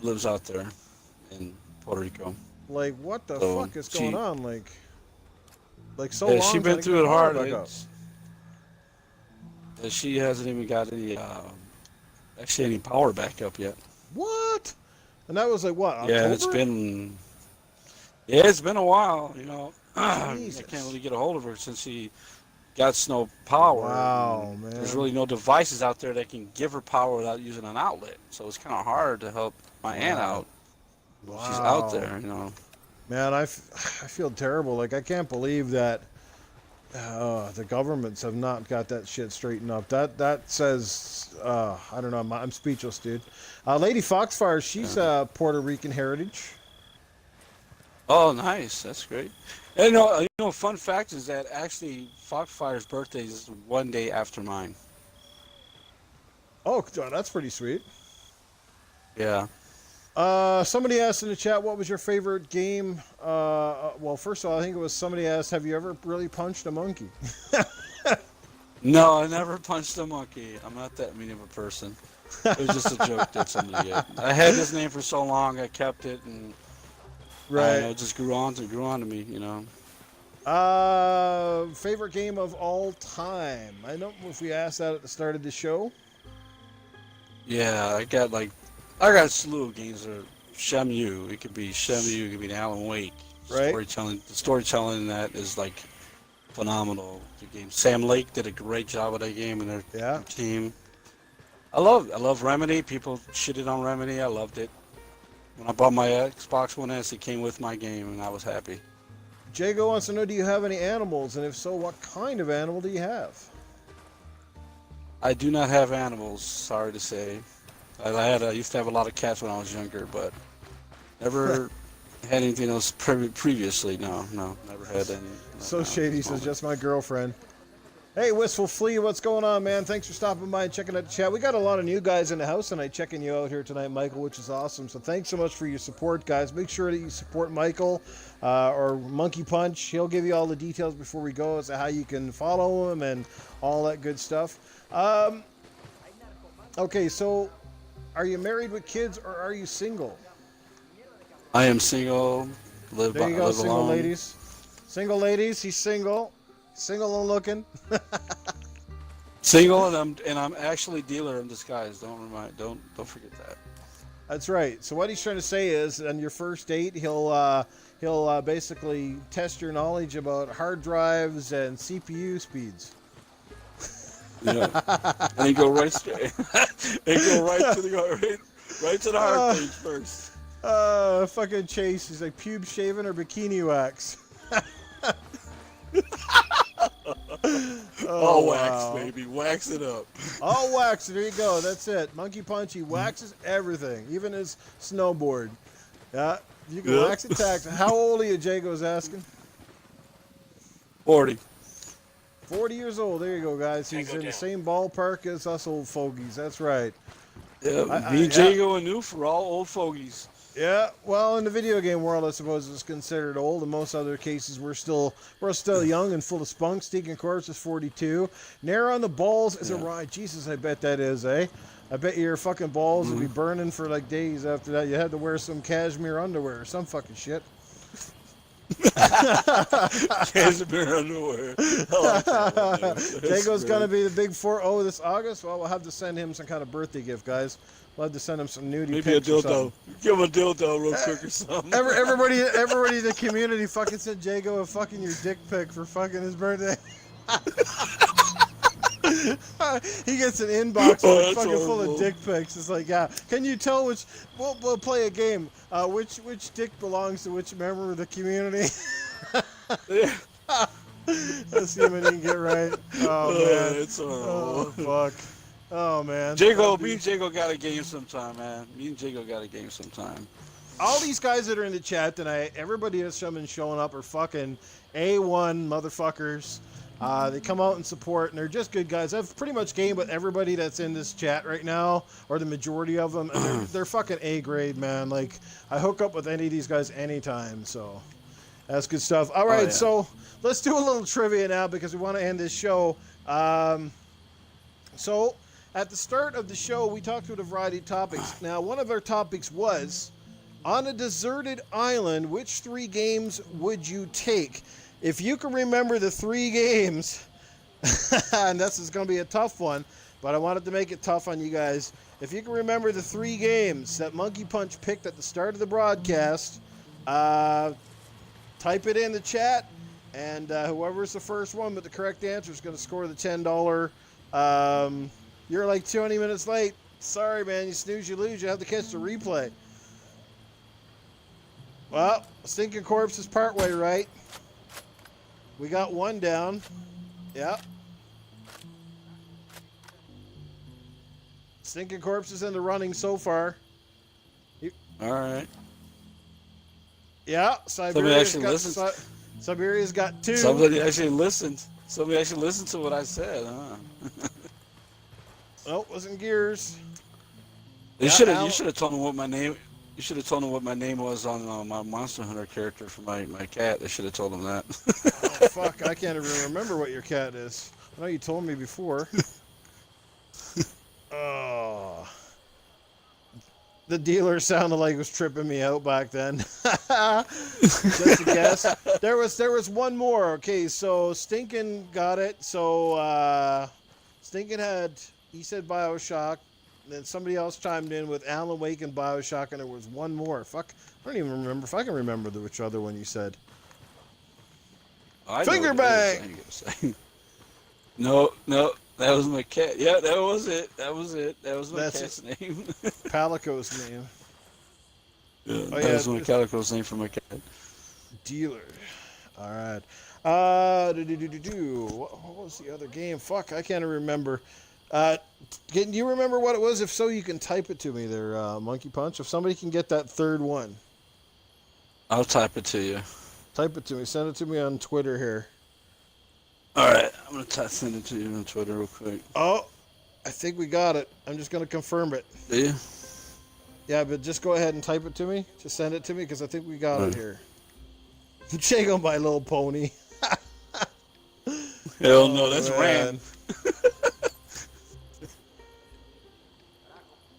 lives out there in Puerto Rico. Like, what the fuck is going on? Like so long. She's been through it hard. She hasn't even got any power back up yet. What? And that was like what? October? Yeah, it's been a while. You know, I can't really get a hold of her since she got no power. Wow, man. There's really no devices out there that can give her power without using an outlet. So it's kind of hard to help my aunt out. Wow. She's out there, you know. Man, I feel terrible. Like, I can't believe that the governments have not got that shit straightened up. That says, I don't know, I'm speechless, dude. Lady Foxfire, she's Puerto Rican heritage. Oh, nice. That's great. And, you know, fun fact is that actually Foxfire's birthday is one day after mine. Oh, that's pretty sweet. Yeah. Somebody asked in the chat, what was your favorite game? Well, first of all, I think it was somebody asked, have you ever really punched a monkey? No, I never punched a monkey. I'm not that mean of a person. It was just a joke that somebody had. I had this name for so long, I kept it, and it just grew on to me, you know. Favorite game of all time? I don't know if we asked that at the start of the show. Yeah, I got a slew of games that are Shenmue. It could be Shenmue, it could be Alan Wake. Right. The storytelling in that is like phenomenal. The game. Sam Lake did a great job with that game and their team. I love Remedy. People shitted on Remedy. I loved it. When I bought my Xbox One S, it came with my game, and I was happy. Jago wants to know, do you have any animals? And if so, what kind of animal do you have? I do not have animals, sorry to say. I used to have a lot of cats when I was younger, but never had anything else previously. No, never had any. So Shady says, just my girlfriend. Hey, Wistful Flea, what's going on, man? Thanks for stopping by and checking out the chat. We got a lot of new guys in the house tonight checking you out here tonight, Michael, which is awesome. So thanks so much for your support, guys. Make sure that you support Michael or Monkey Punch. He'll give you all the details before we go as to how you can follow him and all that good stuff. Okay, so are you married with kids or are you single? I am single. There you go, live single alone. ladies. Single ladies, he's single. Single and looking. Single, and I'm actually dealer in disguise. Don't forget that. That's right. So what he's trying to say is, on your first date, he'll basically test your knowledge about hard drives and CPU speeds. Yeah, and he go right straight. And go right to the hard page first. Fucking Chase. He's like pube shaving or bikini wax. All wax, baby. Wax it up. All wax. There you go. That's it. Monkey Punch. He waxes everything, even his snowboard. Yeah, you can wax it. Tax. How old are you? Jago's asking. 40. 40 years old. There you go, guys. He's in the same ballpark as us old fogies. That's right. Yeah, me and Jago and Newf are all old fogies. Yeah, well, in the video game world, I suppose it's considered old. In most other cases, we're still young and full of spunk. Stinking Corpse is 42. Nair on the balls is a ride. Jesus, I bet that is, eh? I bet your fucking balls would be burning for like days after that. You had to wear some cashmere underwear or some fucking shit. Cashmere underwear. Jago's gonna be the big 4-0 this August. Well, we'll have to send him some kind of birthday gift, guys. We'll have to send him some nudie Maybe a pics or dildo. Give him a dildo real quick or something. Everybody in the community fucking sent Jago a fucking your dick pic for fucking his birthday. He gets an inbox fucking full of dick pics. It's like, yeah. Can you tell which? We'll play a game. Which dick belongs to which member of the community? Let's see if I can get right. Oh man, it's horrible. Oh fuck. Oh man. Me and Jago got a game sometime, man. Me and Jago got a game sometime. All these guys that are in the chat tonight, everybody that's been showing up are fucking A1 motherfuckers. They come out and support, and they're just good guys. I've pretty much gamed with everybody that's in this chat right now, or the majority of them, and they're fucking A grade, man. Like, I hook up with any of these guys anytime, so that's good stuff. All right, so let's do a little trivia now because we want to end this show. So at the start of the show, we talked about a variety of topics. Now, one of our topics was, on a deserted island, which 3 games would you take? If you can remember the 3 games, and this is going to be a tough one, but I wanted to make it tough on you guys. If you can remember the 3 games that Monkey Punch picked at the start of the broadcast, type it in the chat, and whoever's the first one with the correct answer is going to score the $10. You're like 20 minutes late. Sorry, man. You snooze, you lose. You have to catch the replay. Well, Stinking Corpse is partway right. We got 1 down. Yep. Stinking Corpse is in the running so far. All right. Yeah, Siberia's got 2. Somebody actually listened. Somebody actually listened to what I said, huh? Oh, wasn't Gears. You should have told me what my name. You should have told him what my name was on my Monster Hunter character for my cat. They should have told him that. Oh, fuck. I can't even remember what your cat is. I know you told me before. Oh. The dealer sounded like it was tripping me out back then. Just a guess. There was one more. Okay, so Stinkin got it. So Stinkin he said BioShock. Then somebody else chimed in with Alan Wake and BioShock, and there was one more. Fuck, I don't even remember if I can remember which other one you said. Finger bang! No, that was my cat. Yeah, that was it. That was my cat's name. Palico's name. Yeah, that was my Calico's name for my cat. Dealer. All right. What was the other game? Fuck, I can't remember. Can you remember what it was? If so, you can type it to me there, Monkey Punch. If somebody can get that third one. I'll type it to you. Type it to me. Send it to me on Twitter here. All right, I'm gonna send it to you on Twitter real quick. Oh, I think we got it. I'm just gonna confirm it. Do you? Yeah, but just go ahead and type it to me. Just send it to me because I think we got it Right. here. Jago, my little pony. Hell no, that's Ran. man.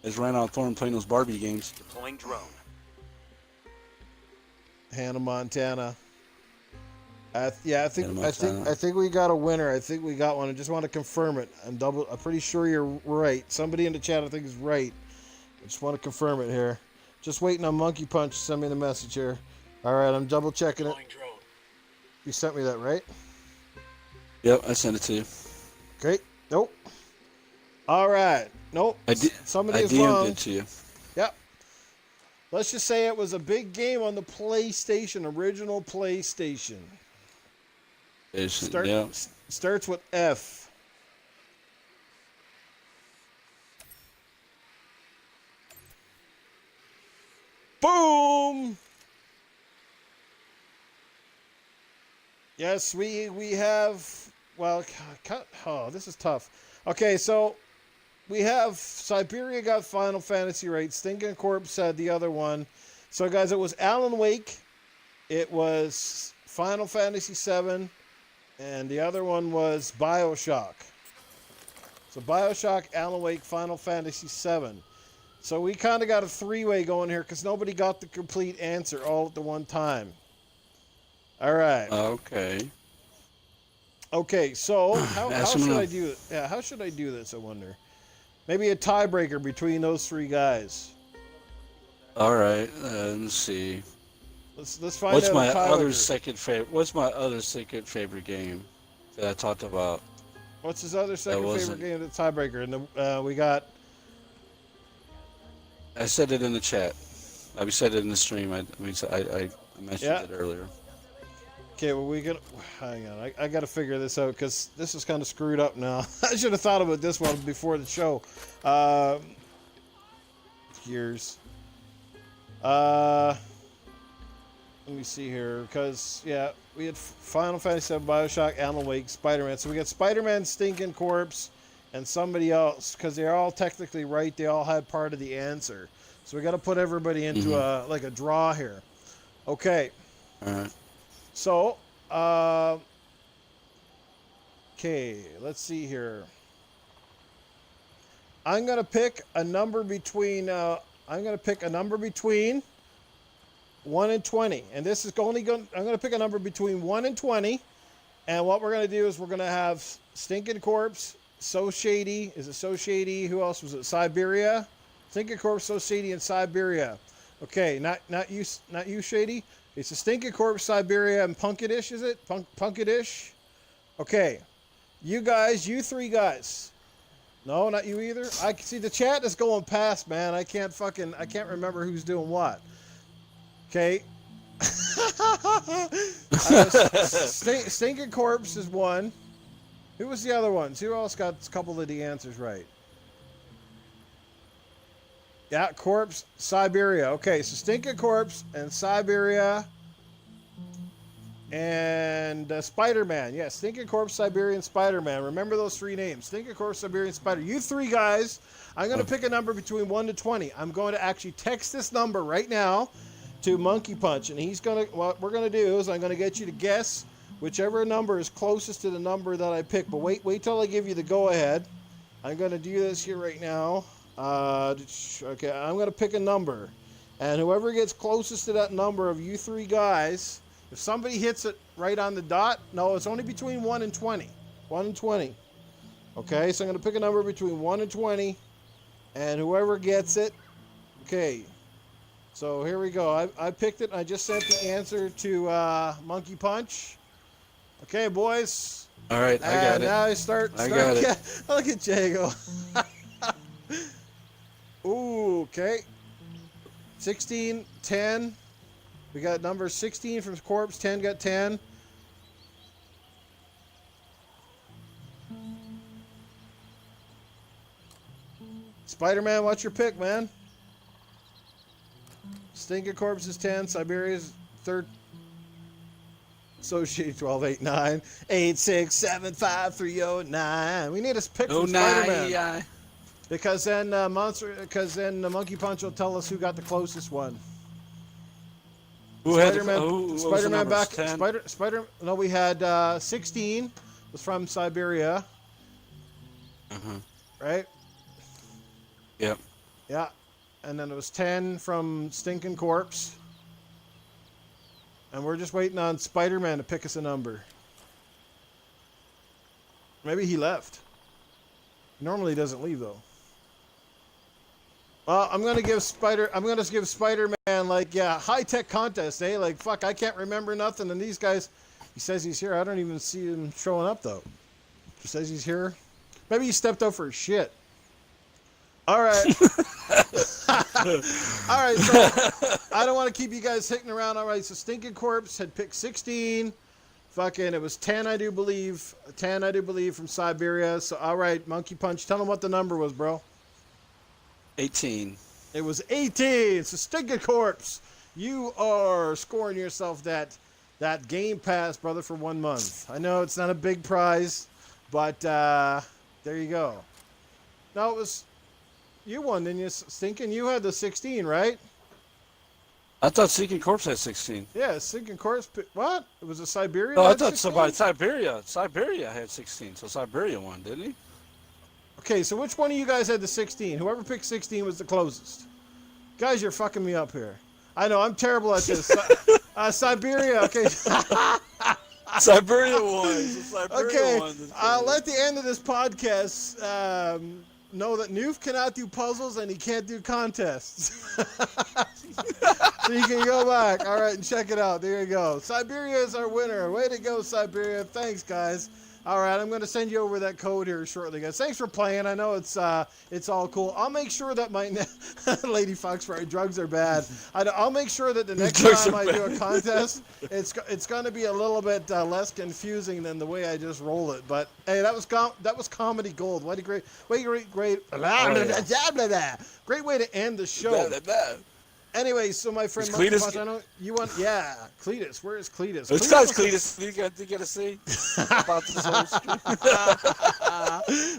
It's Ran out Thorn playing those Barbie games. Deploying drone. Hannah Montana. I think Hannah I think Montana. I think we got a winner. I think we got one. I just want to confirm it. I'm pretty sure you're right. Somebody in the chat I think is right. I just want to confirm it here. Just waiting on Monkey Punch to send me the message here. All right, I'm double checking it. Deploying drone. You sent me that, right? Yep, I sent it to you. Great. Nope. All right. Nope. I did. Somebody I is DM'd wrong. it to you. Yep. Let's just say it was a big game on the PlayStation, original PlayStation. Yeah. Starts with F. Boom! Yes, we have, well, oh, this is tough. Okay, so we have Siberia got Final Fantasy right. Stinking Corpse had the other one. So, guys, it was Alan Wake. It was Final Fantasy VII. And the other one was BioShock. So, BioShock, Alan Wake, Final Fantasy VII. So, we kind of got a three-way going here because nobody got the complete answer all at the one time. All right. Okay. Okay, so how Ask should him I now. do it? Yeah, how should I do this, I wonder? Maybe a tiebreaker between those three guys. All right. Let's see. Let's find What's out my a other tiebreaker. second favorite? What's my other second favorite game that I talked about? What's his other second favorite wasn't- game? The tiebreaker, and we got. I said it in the chat. I said it in the stream. I mentioned Yeah. it earlier. Okay, well we gonna hang on. I got to figure this out because this is kind of screwed up now. I should have thought about this one before the show. Years. Let me see here, because yeah, we had Final Fantasy VII, BioShock, Alan Wake, Spider-Man. So we got Spider-Man, Stinking Corpse, and somebody else, because they're all technically right. They all had part of the answer. So we got to put everybody into a draw here. Okay. All right. So, okay, let's see here. I'm gonna pick a number between. I'm gonna pick a number between 1 and 20, and this is only going. I'm gonna pick a number between 1 and 20, and what we're gonna do is we're gonna have Stinking Corpse, So Shady. Is it So Shady? Who else was it? Siberia. Stinking Corpse, So Shady, and Siberia. Okay, not you, Shady. It's a Stinking Corpse, Siberia, and Punkadish, is it? Punkadish? Okay. You guys, you three guys. No, not you either. I can see the chat is going past, man. I can't remember who's doing what. Okay. Stinking Corpse is one. Who was the other ones? Who else got a couple of the answers right? Yeah, Corpse, Siberia. Okay, so Stinking Corpse and Siberia and Spider-Man. Yeah, Stinking Corpse, Siberia, and Spider-Man. Remember those three names. Stinking Corpse, Siberia, and Spider. You three guys, I'm going to pick a number between 1 to 20. I'm going to actually text this number right now to Monkey Punch, and he's going to, what we're going to do is I'm going to get you to guess whichever number is closest to the number that I pick. But wait till I give you the go-ahead. I'm going to do this here right now. Okay, I'm going to pick a number. And whoever gets closest to that number of you three guys, if somebody hits it right on the dot, no, it's only between 1 and 20. 1 and 20. Okay, so I'm going to pick a number between 1 and 20. And whoever gets it, okay. So here we go. I picked it. I just sent the answer to Monkey Punch. Okay, boys. All right, I got it. Now I start got it. Yeah, look at Jago. Ooh, okay. 16, 10. We got number 16 from Corpse. 10 got 10. Spider-Man, what's your pick, man? Stinking Corpse is 10. Siberia's third. Associate 1289 8675309. We need a pick Oh, from Spider-Man. yeah. Because then the Monkey Punch will tell us who got the closest one. Who had Spider-Man, what was the Spider-Man numbers? back. 10? No, we had 16 was from Siberia, right? Yep. Yeah, and then it was 10 from Stinking Corpse, and we're just waiting on Spider-Man to pick us a number. Maybe he left. He normally doesn't leave though. Well, I'm gonna give Spider-Man like high-tech contest, eh? Like fuck, I can't remember nothing, and these guys. He says he's here. I don't even see him showing up though. He says he's here. Maybe he stepped out for his shit. All right. All right. So I don't want to keep you guys hitting around. All right. So Stinking Corpse had picked 16. Fucking, it was 10, I do believe. 10, I do believe, from Siberia. So all right, Monkey Punch. Tell him what the number was, bro. 18. It was 18. So Stinking Corpse, you are scoring yourself that Game Pass, brother, for 1 month. I know it's not a big prize, but there you go. No, it was you won, didn't you, Stinking? You had the 16, right? I thought Seeking Corpse had 16. Yeah, Stinking Corpse. What? It was a Siberia? No, I had thought 16? somebody Siberia had 16. So Siberia won, didn't he? Okay, so which one of you guys had the 16? Whoever picked 16 was the closest. Guys, you're fucking me up here. I know, I'm terrible at this. Siberia, okay. Siberia won. So Siberia Okay, won. I'll let the end of this podcast know that Newf cannot do puzzles and he can't do contests. So you can go back, all right, and check it out. There you go. Siberia is our winner. Way to go, Siberia. Thanks, guys. All right, I'm going to send you over that code here shortly, guys. Thanks for playing. I know it's all cool. I'll make sure that my Lady Foxfire drugs are bad. I'll make sure that the next time I do a contest, it's going to be a little bit less confusing than the way I just roll it. But hey, that was comedy gold. What a great great way to end the show. Anyway, so my friend Monkey Punch, I know you want, Cletus. Where is Cletus? It's guys, Cletus. You got to see about this whole stream.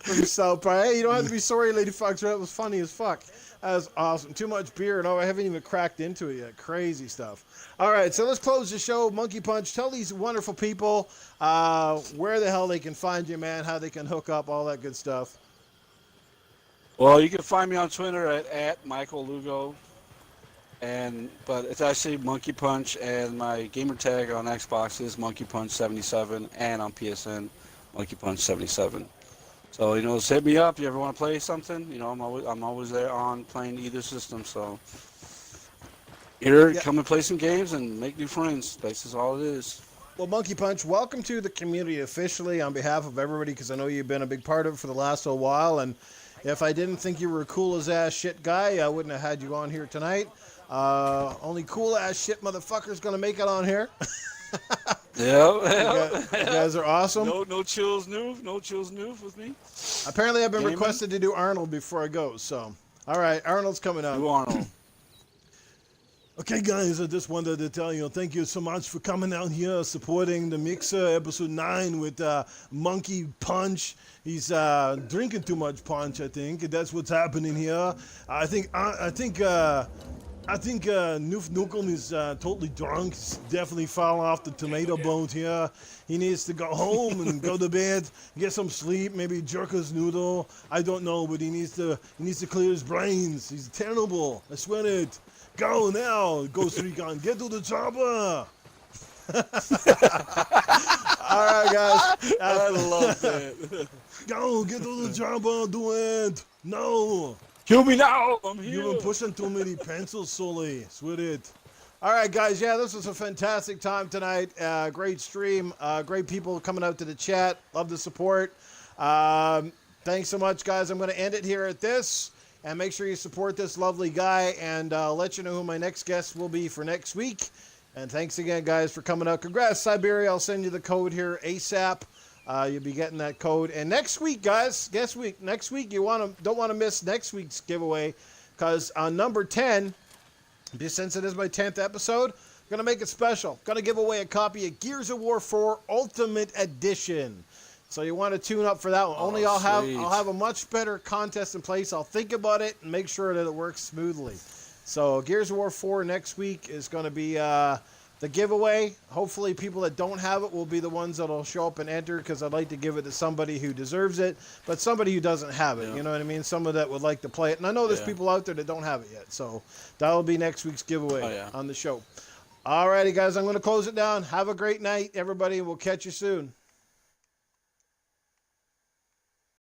From South Park. Hey, you don't have to be sorry, Lady Fox. That was funny as fuck. That was awesome. Too much beer, and I haven't even cracked into it yet. Crazy stuff. All right, so let's close the show. Monkey Punch, tell these wonderful people where the hell they can find you, man, how they can hook up, all that good stuff. Well, you can find me on Twitter at Michael Lugo. But it's actually Monkey Punch, and my gamer tag on Xbox is Monkey Punch 77, and on PSN, Monkey Punch 77. So just hit me up. You ever want to play something? I'm always there on playing either system. So come and play some games and make new friends. This is all it is. Well, Monkey Punch, welcome to the community officially on behalf of everybody, because I know you've been a big part of it for the last little while. And if I didn't think you were a cool as ass shit guy, I wouldn't have had you on here tonight. Only cool ass shit motherfuckers gonna make it on here. Yeah. You guys are awesome. No chills, Newf with me. Apparently, I've been requested to do Arnold before I go. So, all right, Arnold's coming up. Do Arnold. Okay, guys, I just wanted to tell you, thank you so much for coming out here, supporting the Mixer episode 9 with Monkey Punch. He's drinking too much punch, I think. That's what's happening here. I think Newf Nukem is totally drunk. He's definitely fallen off the tomato boat here. He needs to go home and go to bed, get some sleep, maybe jerk his noodle. I don't know, but he needs to clear his brains. He's terrible. I swear it. Go now, Ghost Recon. Get to the chopper. All right, guys. I love that. Go, get to the chopper. Do it. No. Kill me now. I'm here. You've been pushing too many pencils, Sully. Swear it. All right, guys. Yeah, this was a fantastic time tonight. Great stream. Great people coming out to the chat. Love the support. Thanks so much, guys. I'm going to end it here at this. And make sure you support this lovely guy. And I'll let you know who my next guest will be for next week. And thanks again, guys, for coming out. Congrats, Siberia. I'll send you the code here ASAP. You'll be getting that code. And next week, guys, next week you don't want to miss next week's giveaway, because on number 10, since it is my 10th episode, Gonna make it special. Gonna give away a copy of Gears of War 4 Ultimate Edition. So you want to tune up for that one. Only I'll have a much better contest in place. I'll think about it and make sure that it works smoothly. So Gears of War 4 next week is going to be the giveaway. Hopefully people that don't have it will be the ones that will show up and enter, because I'd like to give it to somebody who deserves it, but somebody who doesn't have it. You know what I mean? Someone that would like to play it. And I know there's people out there that don't have it yet. So that'll be next week's giveaway on the show. All righty, guys. I'm going to close it down. Have a great night, everybody. We'll catch you soon.